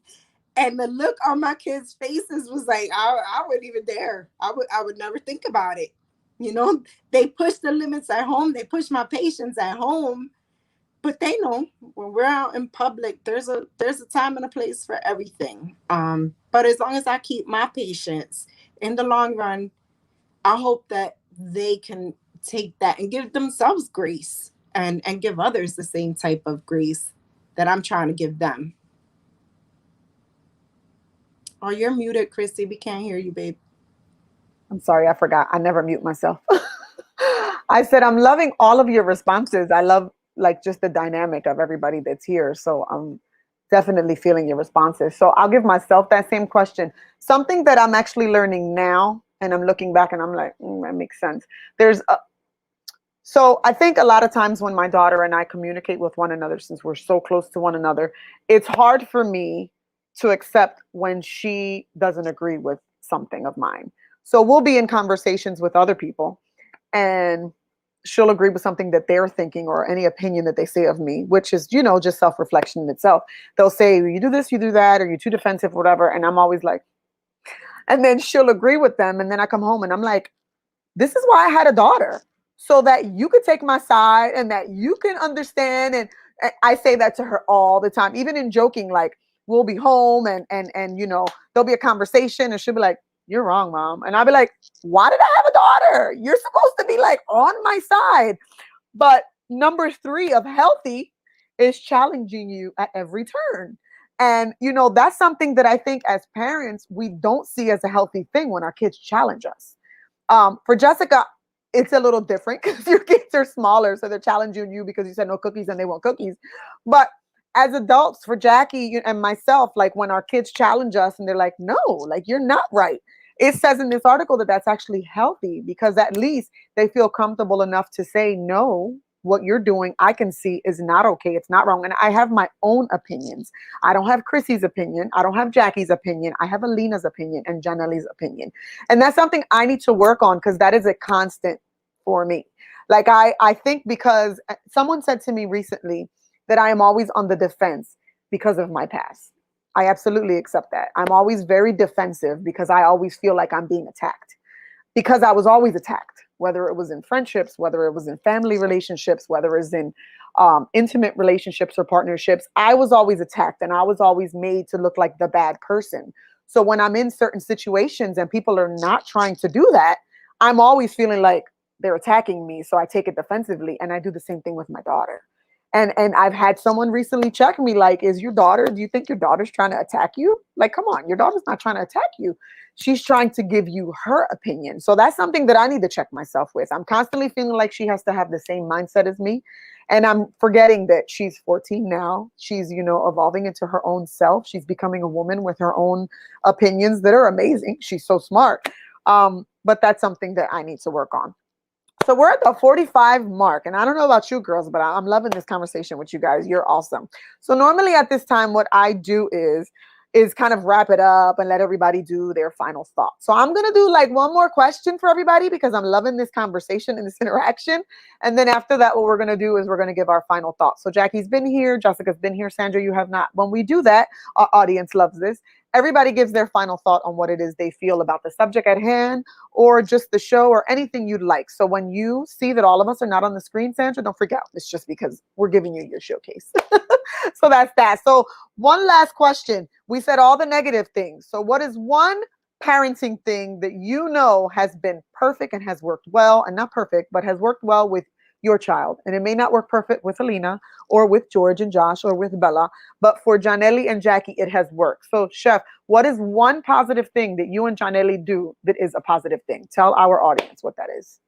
And the look on my kids' faces was like, I wouldn't even dare. I would never think about it. They push the limits at home. They push my patience at home. But they know when we're out in public, there's a time and a place for everything. But as long as I keep my patience, in the long run, I hope that they can take that and give themselves grace, and give others the same type of grace that I'm trying to give them. Oh, you're muted, Christy. We can't hear you, babe. I'm sorry, I forgot. I never mute myself. I said I'm loving all of your responses. I love like just the dynamic of everybody that's here. So I'm definitely feeling your responses. So I'll give myself that same question. Something that I'm actually learning now, and I'm looking back and I'm like, that makes sense. There's a, so I think a lot of times when my daughter and I communicate with one another, since we're so close to one another, it's hard for me to accept when she doesn't agree with something of mine. So we'll be in conversations with other people and she'll agree with something that they're thinking or any opinion that they say of me, which is, just self-reflection in itself. They'll say, you do this, you do that, or you're too defensive, whatever. And I'm always like, and then she'll agree with them. And then I come home and I'm like, this is why I had a daughter, so that you could take my side and that you can understand. And I say that to her all the time, even in joking, like we'll be home and there'll be a conversation and she'll be like, you're wrong, mom. And I'll be like, why did I have a daughter? You're supposed to be like on my side. But number 3 of healthy is challenging you at every turn. And, that's something that I think as parents, we don't see as a healthy thing when our kids challenge us. For Jessica, it's a little different because your kids are smaller, so they're challenging you because you said no cookies and they want cookies. But as adults, for Jackie and myself, like when our kids challenge us and they're like, no, like you're not right. It says in this article that that's actually healthy because at least they feel comfortable enough to say, no, what you're doing, I can see is not okay. It's not wrong. And I have my own opinions. I don't have Chrissy's opinion. I don't have Jackie's opinion. I have Alina's opinion and Janelle's opinion. And that's something I need to work on because that is a constant for me. Like I think because someone said to me recently that I am always on the defense because of my past. I absolutely accept that. I'm always very defensive because I always feel like I'm being attacked because I was always attacked, whether it was in friendships, whether it was in family relationships, whether it's in intimate relationships or partnerships. I was always attacked and I was always made to look like the bad person. So when I'm in certain situations and people are not trying to do that, I'm always feeling like they're attacking me. So I take it defensively and I do the same thing with my daughter. And I've had someone recently check me like, do you think your daughter's trying to attack you? Like, come on, your daughter's not trying to attack you. She's trying to give you her opinion. So that's something that I need to check myself with. I'm constantly feeling like she has to have the same mindset as me. And I'm forgetting that she's 14 now. She's, evolving into her own self. She's becoming a woman with her own opinions that are amazing. She's so smart. But that's something that I need to work on. So we're at the 45 mark. And I don't know about you girls, but I'm loving this conversation with you guys. You're awesome. So normally at this time, what I do is is kind of wrap it up and let everybody do their final thoughts. So I'm going to do like one more question for everybody because I'm loving this conversation and this interaction. And then after that, what we're going to do is we're going to give our final thoughts. So Jackie's been here, Jessica's been here, Sandra, you have not. When we do that, our audience loves this. Everybody gives their final thought on what it is they feel about the subject at hand or just the show or anything you'd like. So when you see that all of us are not on the screen, Sandra, don't freak out. It's just because we're giving you your showcase. So that's that. So one last question. We said all the negative things. So what is one parenting thing that you know has been perfect and has worked well, and not perfect, but has worked well with your child? And it may not work perfect with Alina or with George and Josh or with Bella, but for Janelli and Jackie, it has worked. So Chef, what is one positive thing that you and Janelli do that is a positive thing? Tell our audience what that is.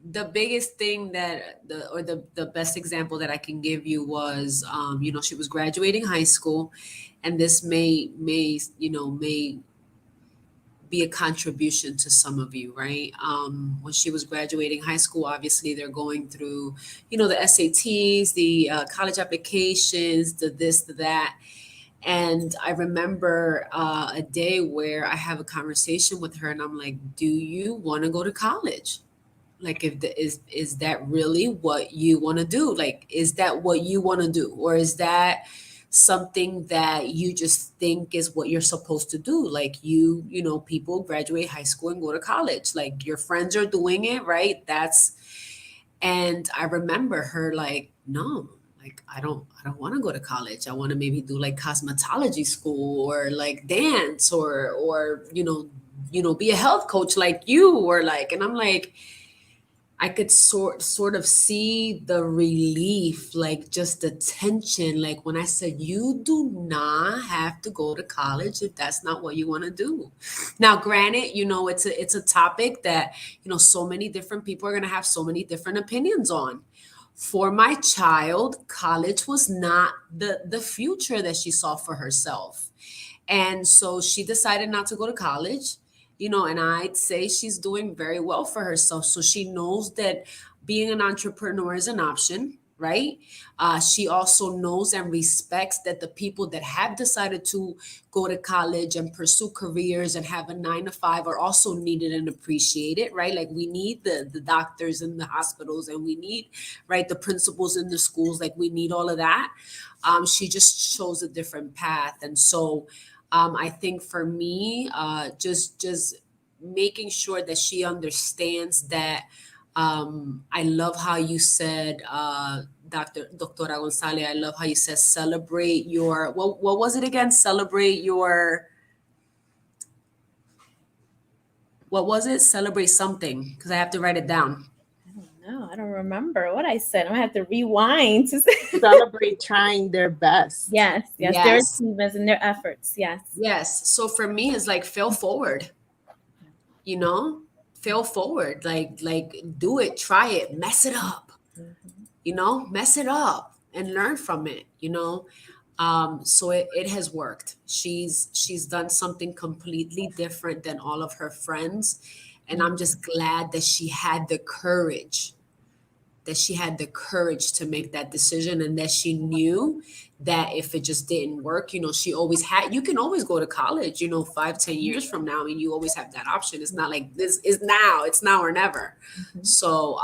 The biggest thing that the best example that I can give you was, she was graduating high school, and this may be a contribution to some of you, right? When she was graduating high school, obviously they're going through, the SATs, the college applications, the this, the that. And I remember a day where I have a conversation with her and I'm like, do you want to go to college? Like, is that really what you want to do? Like, is that what you want to do? Or is that something that you just think is what you're supposed to do? Like, people graduate high school and go to college. Like, your friends are doing it, right? And I remember her like, no, like, I don't want to go to college. I want to maybe do like cosmetology school or like dance or be a health coach like you, or like, and I'm like, I could sort of see the relief, like just the tension. Like when I said, you do not have to go to college if that's not what you want to do. Now, granted, it's a topic that, so many different people are going to have so many different opinions on. For my child, college was not the future that she saw for herself. And so she decided not to go to college. And I'd say she's doing very well for herself. So she knows that being an entrepreneur is an option, right? She also knows and respects that the people that have decided to go to college and pursue careers and have a 9 to 5 are also needed and appreciated, right? Like we need the doctors in the hospitals, and we need, right, the principals in the schools. Like we need all of that. She just chose a different path. And so I think for me, just making sure that she understands that. I love how you said, Doctora Gonzalez. I love how you said celebrate your, what was it again? Celebrate your, what was it? Celebrate something, because I have to write it down. No, I don't remember what I said. I'm gonna have to rewind to Celebrate trying their best. Yes, their achievements and their efforts. Yes. So for me, it's like fail forward. Fail forward. Like do it, try it, mess it up. Mess it up and learn from it. So it has worked. She's done something completely different than all of her friends, and I'm just glad that she had the courage. To make that decision, and that she knew that if it just didn't work, she always had, you can always go to college, 5-10 years from now. I mean, you always have that option. It's not like this is now, it's now or never. So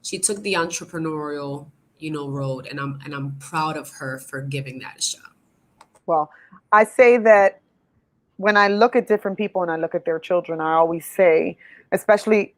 she took the entrepreneurial, road, and I'm proud of her for giving that a shot. Well, I say that when I look at different people and I look at their children, I always say, especially,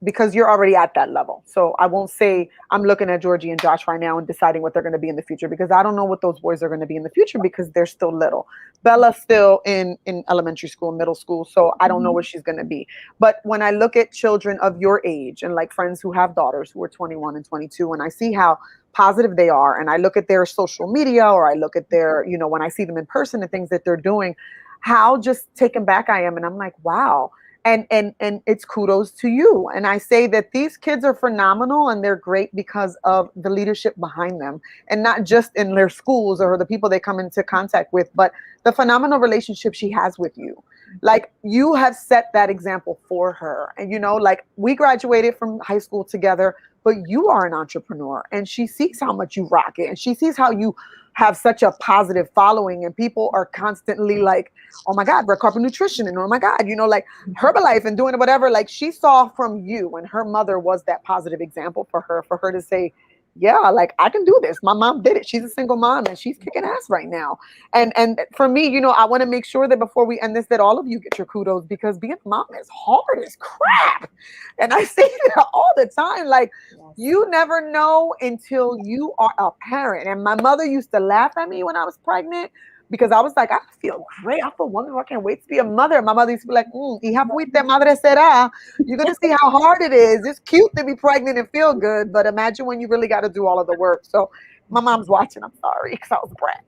because you're already at that level. So I won't say I'm looking at Georgie and Josh right now and deciding what they're going to be in the future, because I don't know what those boys are going to be in the future because they're still little. Bella's still in elementary school, middle school. So I don't know what she's going to be. But when I look at children of your age and like friends who have daughters who are 21 and 22, and I see how positive they are, and I look at their social media, or I look at their, when I see them in person and things that they're doing, how just taken back I am. And I'm like, wow. And it's kudos to you. And I say that these kids are phenomenal, and they're great because of the leadership behind them, and not just in their schools or the people they come into contact with, but the phenomenal relationship she has with you. Like, you have set that example for her. And, like, we graduated from high school together. but you are an entrepreneur, and she sees how much you rock it, and she sees how you have such a positive following, and people are constantly like, oh my God, red carpet nutrition, and oh my God, like Herbalife and doing whatever. Like, she saw from you, and her mother was that positive example for her to say, yeah, like, I can do this. My mom did it. She's a single mom and she's kicking ass right now. And for me, I want to make sure that before we end this, that all of you get your kudos, because being a mom is hard as crap. And I say that all the time. Like, you never know until you are a parent. And my mother used to laugh at me when I was pregnant, because I was like, I feel great. I feel wonderful. I can't wait to be a mother. And my mother used to be like, hija fuiste madre será. You're going to see how hard it is. It's cute to be pregnant and feel good, but imagine when you really got to do all of the work. So my mom's watching. I'm sorry, because I was a brat.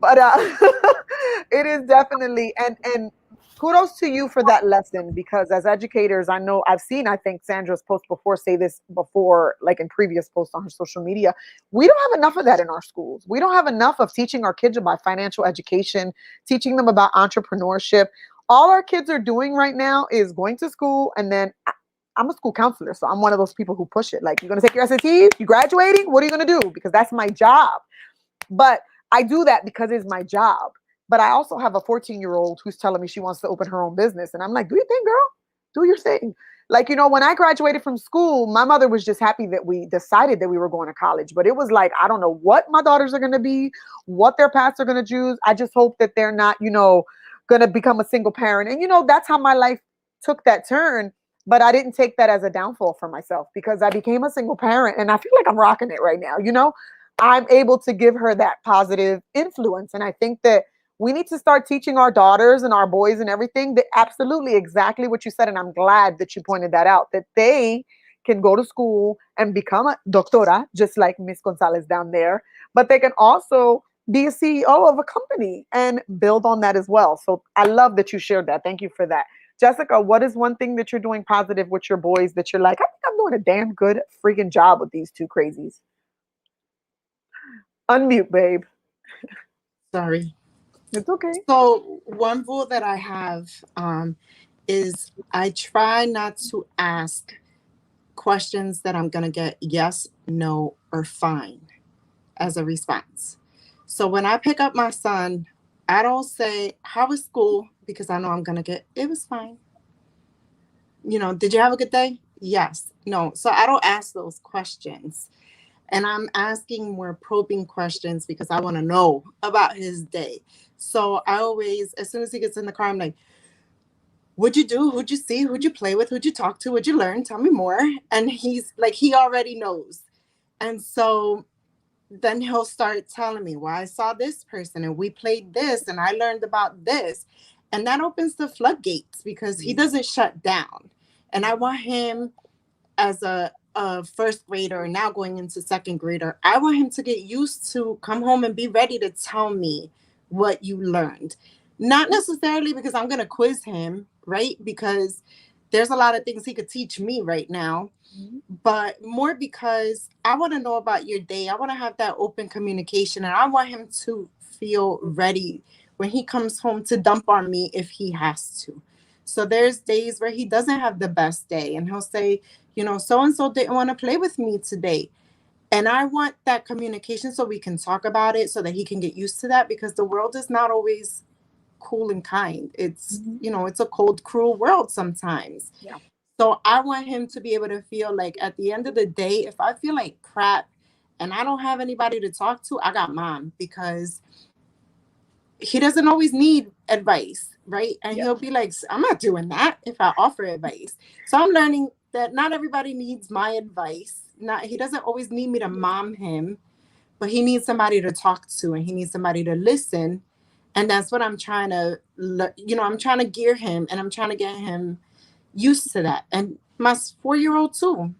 But it is definitely, and kudos to you for that lesson, because as educators, I think Sandra's post before say this before, like in previous posts on her social media, we don't have enough of that in our schools. We don't have enough of teaching our kids about financial education, teaching them about entrepreneurship. All our kids are doing right now is going to school, and then I'm a school counselor, so I'm one of those people who push it. Like, you're going to take your SATs? You graduating? What are you going to do? Because that's my job. But I do that because it's my job. But I also have a 14-year-old who's telling me she wants to open her own business. And I'm like, do your thing, girl. Do your thing. Like, when I graduated from school, my mother was just happy that we decided that we were going to college. But it was like, I don't know what my daughters are going to be, what their paths are going to choose. I just hope that they're not, going to become a single parent. And, that's how my life took that turn. But I didn't take that as a downfall for myself, because I became a single parent, and I feel like I'm rocking it right now. I'm able to give her that positive influence. And I think that we need to start teaching our daughters and our boys and everything that absolutely exactly what you said. And I'm glad that you pointed that out, that they can go to school and become a doctora, just like Miss Gonzalez down there, but they can also be a CEO of a company and build on that as well. So I love that you shared that. Thank you for that. Jessica, what is one thing that you're doing positive with your boys that you're like, I think I'm doing a damn good freaking job with these two crazies? Unmute, babe. Sorry. It's okay. So one rule that I have is I try not to ask questions that I'm going to get yes, no, or fine as a response. So when I pick up my son, I don't say, how was school? Because I know I'm going to get, it was fine. Did you have a good day? Yes. No. So I don't ask those questions. And I'm asking more probing questions because I want to know about his day. So I always, as soon as he gets in the car, I'm like, what'd you do? Who'd you see? Who'd you play with? Who'd you talk to? What'd you learn? Tell me more. And he's like, he already knows. And so then he'll start telling me, well, I saw this person and we played this and I learned about this. And that opens the floodgates because he doesn't shut down. And I want him as a first grader, now going into second grader, I want him to get used to come home and be ready to tell me what you learned. Not necessarily because I'm going to quiz him, right? Because there's a lot of things he could teach me right now, but more because I want to know about your day. I want to have that open communication, and I want him to feel ready when he comes home to dump on me if he has to. So there's days where he doesn't have the best day and he'll say, so-and-so didn't want to play with me today. And I want that communication so we can talk about it so that he can get used to that, because the world is not always cool and kind. It's, it's a cold, cruel world sometimes. Yeah. So I want him to be able to feel like at the end of the day, if I feel like crap and I don't have anybody to talk to, I got mom, because he doesn't always need advice, right? And he'll be like, I'm not doing that if I offer advice. So I'm learning that not everybody needs my advice. He doesn't always need me to mom him, but he needs somebody to talk to and he needs somebody to listen. And that's what I'm trying to, I'm trying to gear him and I'm trying to get him used to that. And my 4-year-old too,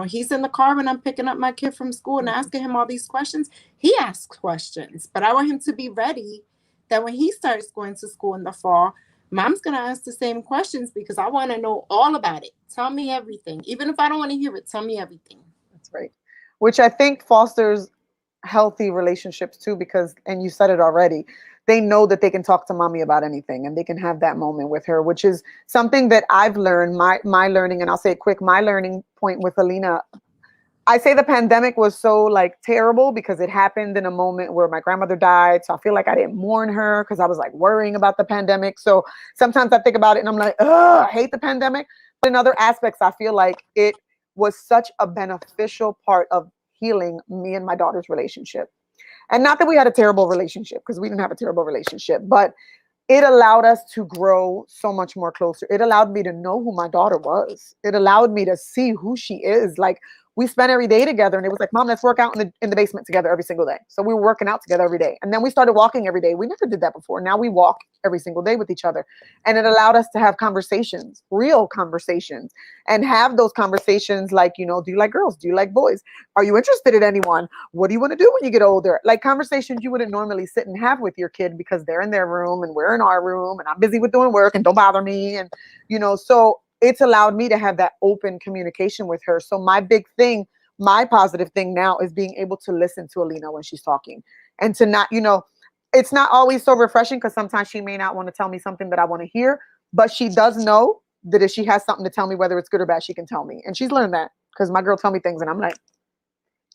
he's in the car when I'm picking up my kid from school and asking him all these questions. He asks questions, but I want him to be ready that when he starts going to school in the fall, mom's going to ask the same questions because I want to know all about it. Tell me everything. Even if I don't want to hear it, tell me everything. That's right. Which I think fosters healthy relationships too, because, and you said it already, they know that they can talk to mommy about anything and they can have that moment with her, which is something that I've learned, my learning, and I'll say it quick, my learning point with Alina I say the pandemic was so like terrible because it happened in a moment where my grandmother died. So I feel like I didn't mourn her because I was like worrying about the pandemic. So sometimes I think about it and I'm like, ugh, I hate the pandemic. But in other aspects, I feel like it was such a beneficial part of healing me and my daughter's relationship. And not that we had a terrible relationship, because we didn't have a terrible relationship, but it allowed us to grow so much more closer. It allowed me to know who my daughter was. It allowed me to see who she is. Like we spent every day together, and it was like, Mom, let's work out in the basement together every single day. So we were working out together every day. And then we started walking every day. We never did that before. Now we walk every single day with each other. And it allowed us to have conversations, real conversations, and have those conversations like, do you like girls? Do you like boys? Are you interested in anyone? What do you want to do when you get older? Like conversations you wouldn't normally sit and have with your kid because they're in their room and we're in our room and I'm busy with doing work and don't bother me. And, so it's allowed me to have that open communication with her. So my big thing, my positive thing now is being able to listen to Alina when she's talking and to not, it's not always so refreshing because sometimes she may not want to tell me something that I want to hear, but she does know that if she has something to tell me, whether it's good or bad, she can tell me. And she's learned that because my girl tell me things and I'm like,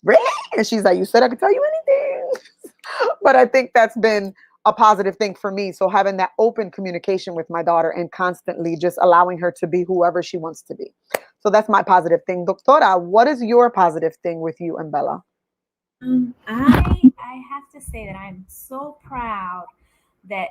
really? And she's like, you said I could tell you anything. But I think that's been a positive thing for me. So having that open communication with my daughter and constantly just allowing her to be whoever she wants to be. So that's my positive thing. Doctora, what is your positive thing with you and Bella? I have to say that I'm so proud that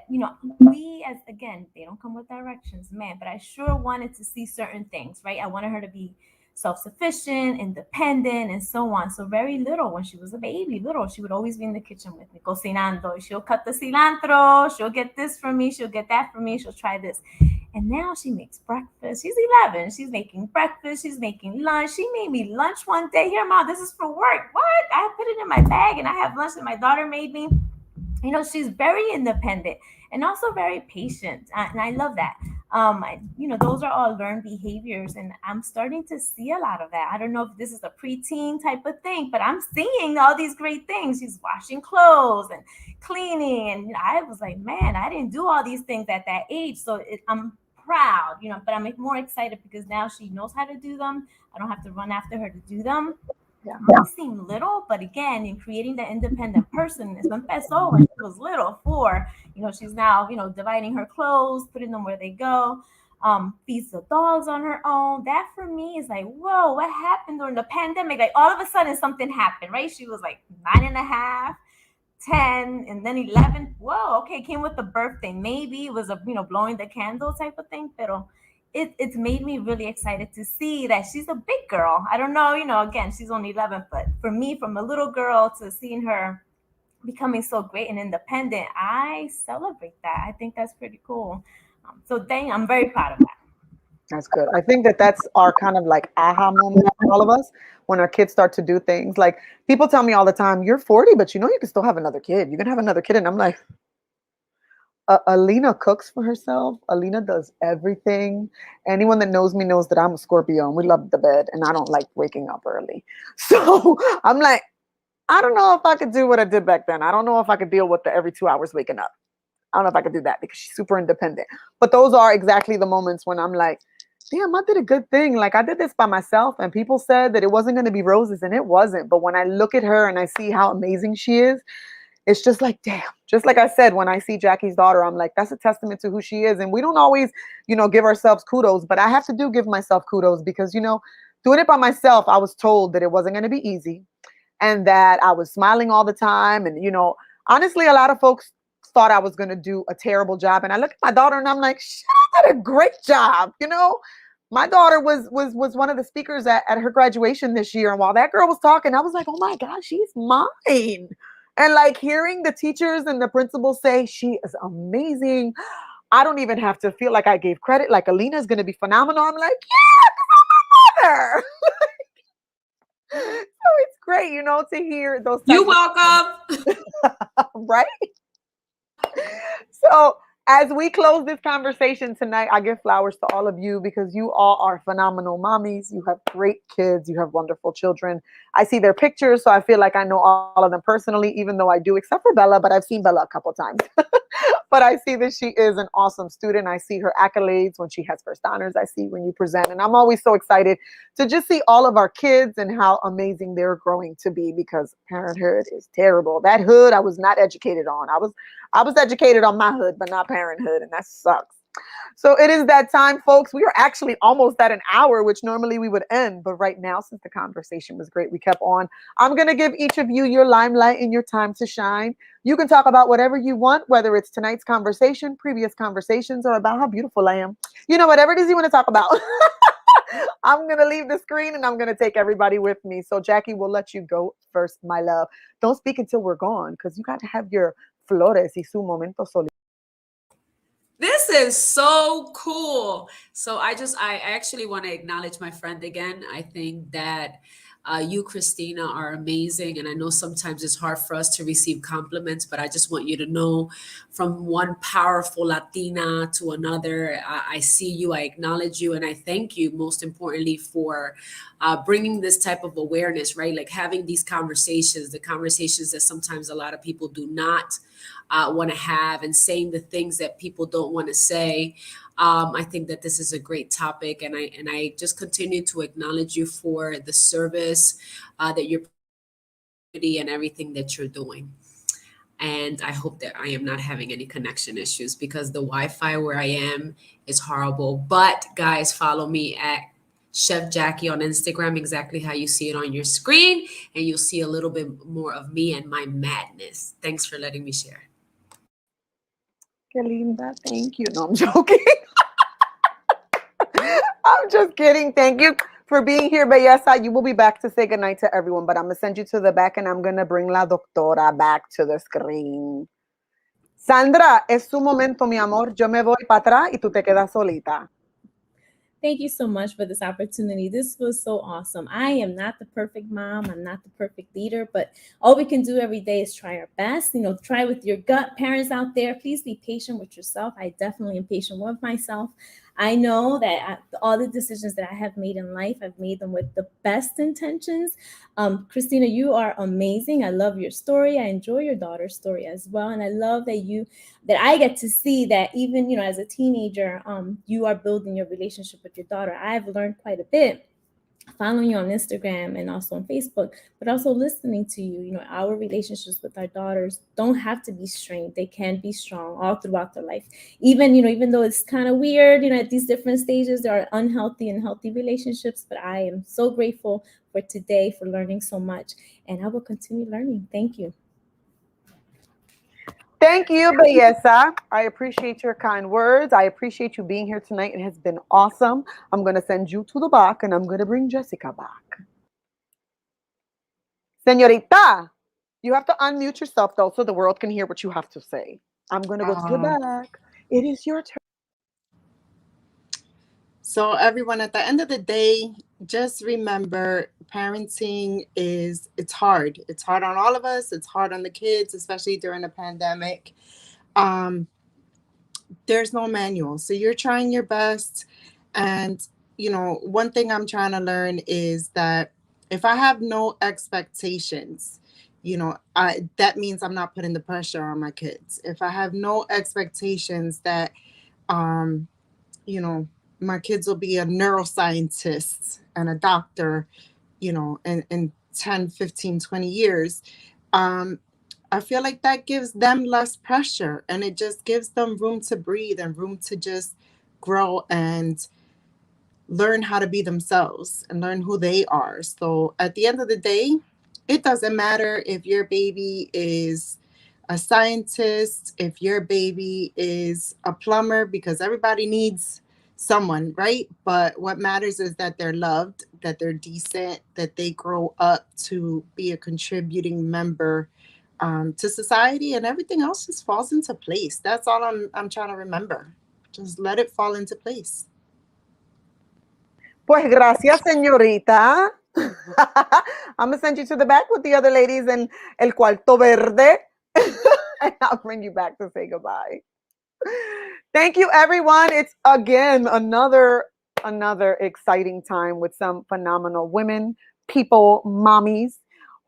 we, as again, they don't come with directions, man, but I sure wanted to see certain things, right? I wanted her to be self-sufficient, independent, and so on. So very little, when she was a baby, little, she would always be in the kitchen with me cocinando. She'll cut the cilantro, she'll get this for me, she'll get that for me, she'll try this. And now she makes breakfast. She's 11. She's making breakfast. She's making lunch. She made me lunch one day. Here, Mom, this is for work. What? I put it in my bag and I have lunch that my daughter made me. She's very independent and also very patient. And I love that. Those are all learned behaviors. And I'm starting to see a lot of that. I don't know if this is a preteen type of thing, but I'm seeing all these great things. She's washing clothes and cleaning. And I was like, man, I didn't do all these things at that age. So I'm proud, but I'm more excited because now she knows how to do them. I don't have to run after her to do them. Yeah. Might seem little, but again, in creating the independent person, eso empezó when she was little, 4. She's now, dividing her clothes, putting them where they go, feeds the dogs on her own. That for me is like, whoa, what happened during the pandemic? Like all of a sudden something happened, right? She was like 9.5, 10, and then 11. Whoa, okay, came with the birthday. Maybe it was a blowing the candle type of thing, pero it's made me really excited to see that she's a big girl. I don't know, again, she's only 11, but for me, from a little girl to seeing her becoming so great and independent, I celebrate that. I think that's pretty cool. I'm very proud of that. That's good. I think that's our kind of like aha moment for all of us when our kids start to do things. Like people tell me all the time, you're 40, but you can still have another kid. You can have another kid. And I'm like, Alina cooks for herself. Alina does everything. Anyone that knows me knows that I'm a Scorpio and we love the bed and I don't like waking up early. So I'm like, I don't know if I could do what I did back then. I don't know if I could deal with the every 2 hours waking up. I don't know if I could do that because she's super independent. But those are exactly the moments when I'm like, damn, I did a good thing. Like I did this by myself and people said that it wasn't going to be roses and it wasn't. But when I look at her and I see how amazing she is, it's just like, damn, just like I said, when I see Jackie's daughter, I'm like, that's a testament to who she is. And we don't always, give ourselves kudos, but I have to give myself kudos because, doing it by myself, I was told that it wasn't going to be easy and that I was smiling all the time. And, honestly, a lot of folks thought I was going to do a terrible job. And I look at my daughter and I'm like, shit, I did a great job. My daughter was one of the speakers at her graduation this year. And while that girl was talking, I was like, oh my God, she's mine. And like hearing the teachers and the principals say she is amazing, I don't even have to feel like I gave credit. Like Alina's going to be phenomenal. I'm like, yeah, because I'm my mother. So it's great, to hear those. You're welcome. Right? So as we close this conversation tonight, I give flowers to all of you because you all are phenomenal mommies. You have great kids. You have wonderful children. I see their pictures, so I feel like I know all of them personally, even though I do, except for Bella, but I've seen Bella a couple times. But I see that she is an awesome student. I see her accolades when she has first honors. I see when you present. And I'm always so excited to just see all of our kids and how amazing they're growing to be, because parenthood is terrible. That hood I was not educated on. I was educated on my hood, but not parenthood, and that sucks. So it is that time, folks. We are actually almost at an hour, which normally we would end. But right now, since the conversation was great, we kept on. I'm going to give each of you your limelight and your time to shine. You can talk about whatever you want, whether it's tonight's conversation, previous conversations, or about how beautiful I am. You know, whatever it is you want to talk about. I'm going to leave the screen and I'm going to take everybody with me. So, Jackie, we'll let you go first, my love. Don't speak until we're gone, because you got to have your flores y su momento solito. This is so cool. So I actually want to acknowledge my friend again. I think that you, Christina, are amazing. And I know sometimes it's hard for us to receive compliments, but I just want you to know, from one powerful Latina to another, I see you, I acknowledge you, and I thank you, most importantly, for bringing this type of awareness, right? Like having these conversations, the conversations that sometimes a lot of people do not want to have, and saying the things that people don't want to say. I think that this is a great topic, and I just continue to acknowledge you for the service that you're and everything that you're doing. And I hope that I am not having any connection issues, because the Wi-Fi where I am is horrible. But guys, follow me at Chef Jackie on Instagram, exactly how you see it on your screen, and you'll see a little bit more of me and my madness. Thanks for letting me share. Qué linda. Thank you. No, I'm joking. I'm just kidding. Thank you for being here, Belleza. You will be back to say goodnight to everyone, but I'm going to send you to the back and I'm going to bring la doctora back to the screen. Sandra, es su momento, mi amor. Yo me voy para atrás y tú te quedas solita. Thank you so much for this opportunity. This was so awesome. I am not the perfect mom. I'm not the perfect leader, but all we can do every day is try our best. You know, try with your gut. Parents out there, please be patient with yourself. I definitely am patient with myself. I know that all the decisions that I have made in life, I've made them with the best intentions. Christina, you are amazing. I love your story. I enjoy your daughter's story as well. And I love that I get to see that even, you know, as a teenager, you are building your relationship with your daughter. I've learned quite a bit following you on Instagram and also on Facebook, but also listening to you. You know, our relationships with our daughters don't have to be strained. They can be strong all throughout their life. Even, you know, even though it's kind of weird, you know, at these different stages, there are unhealthy and healthy relationships, but I am so grateful for today, for learning so much, and I will continue learning. Thank you. Thank you, Belleza. I appreciate your kind words. I appreciate you being here tonight. It has been awesome. I'm going to send you to the back and I'm going to bring Jessica back. Senorita, you have to unmute yourself, though, so the world can hear what you have to say. I'm going to go to the back. It is your turn. So everyone, at the end of the day, just remember, parenting it's hard. It's hard on all of us. It's hard on the kids, especially during the pandemic. There's no manual. So you're trying your best. And, you know, one thing I'm trying to learn is that if I have no expectations, you know, that means I'm not putting the pressure on my kids. If I have no expectations that, you know, my kids will be a neuroscientist and a doctor, you know, in 10, 15, 20 years, I feel like that gives them less pressure, and it just gives them room to breathe and room to just grow and learn how to be themselves and learn who they are. So at the end of the day, it doesn't matter if your baby is a scientist, if your baby is a plumber, because everybody needs someone, right? But what matters is that they're loved, that they're decent, that they grow up to be a contributing member to society, and everything else just falls into place. That's all I'm trying to remember. Just let it fall into place. Pues gracias, señorita. I'm going to send you to the back with the other ladies in El Cuarto Verde. And I'll bring you back to say goodbye. Thank you, everyone. It's again another exciting time with some phenomenal women, people, mommies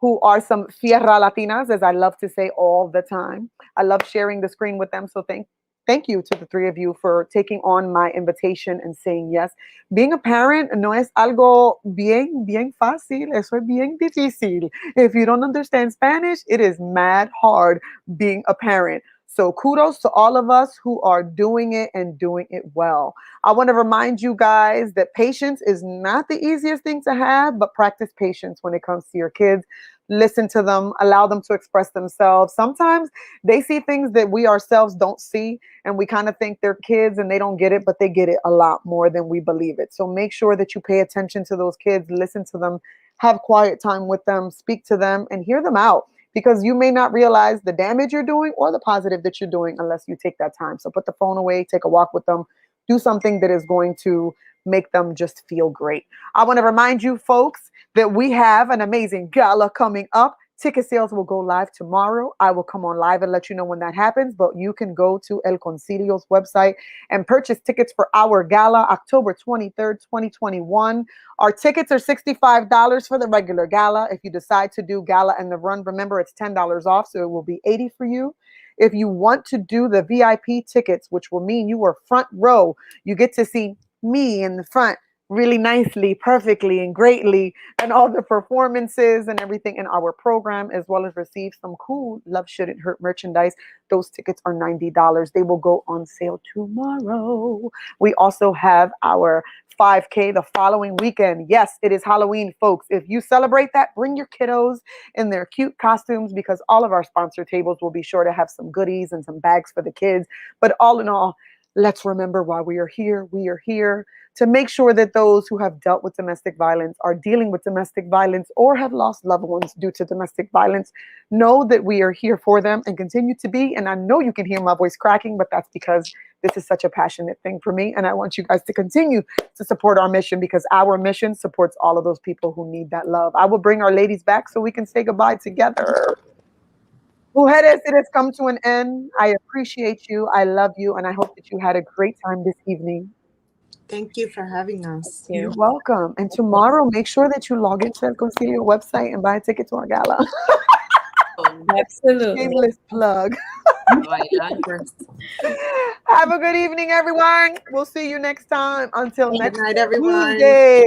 who are some Fierra Latinas, as I love to say all the time. I love sharing the screen with them. So thank you to the three of you for taking on my invitation and saying yes. Being a parent no es algo bien fácil, eso es bien difícil. If you don't understand Spanish, it is mad hard being a parent. So kudos to all of us who are doing it and doing it well. I want to remind you guys that patience is not the easiest thing to have, but practice patience when it comes to your kids. Listen to them, allow them to express themselves. Sometimes they see things that we ourselves don't see, and we kind of think they're kids and they don't get it, but they get it a lot more than we believe it. So make sure that you pay attention to those kids, listen to them, have quiet time with them, speak to them, and hear them out, because you may not realize the damage you're doing or the positive that you're doing unless you take that time. So put the phone away, take a walk with them, do something that is going to make them just feel great. I want to remind you, folks, that we have an amazing gala coming up. Ticket sales will go live tomorrow. I will come on live and let you know when that happens, but you can go to El Concilio's website and purchase tickets for our gala, October 23rd, 2021. Our tickets are $65 for the regular gala. If you decide to do gala and the run, remember it's $10 off, so it will be $80 for you. If you want to do the VIP tickets, which will mean you are front row, you get to see me in the front really nicely, perfectly, and greatly, and all the performances and everything in our program, as well as receive some cool Love Shouldn't Hurt merchandise. Those tickets are $90. They will go on sale tomorrow. We also have our 5K the following weekend. Yes, it is Halloween, folks. If you celebrate that, bring your kiddos in their cute costumes, because all of our sponsor tables will be sure to have some goodies and some bags for the kids. But all in all, let's remember why we are here. We are here to make sure that those who have dealt with domestic violence, are dealing with domestic violence, or have lost loved ones due to domestic violence know that we are here for them and continue to be. And I know you can hear my voice cracking, but that's because this is such a passionate thing for me. And I want you guys to continue to support our mission, because our mission supports all of those people who need that love. I will bring our ladies back so we can say goodbye together. Mujeres, it has come to an end. I appreciate you. I love you. And I hope that you had a great time this evening. Thank you for having Thank us. You're you. welcome. And tomorrow, make sure that you log into El Concilio website and buy a ticket to our gala. Oh, Absolutely. Shameless plug. bailar, pues. Have a good evening, everyone. We'll see you next time. Until Good next night, everyone. Tuesday.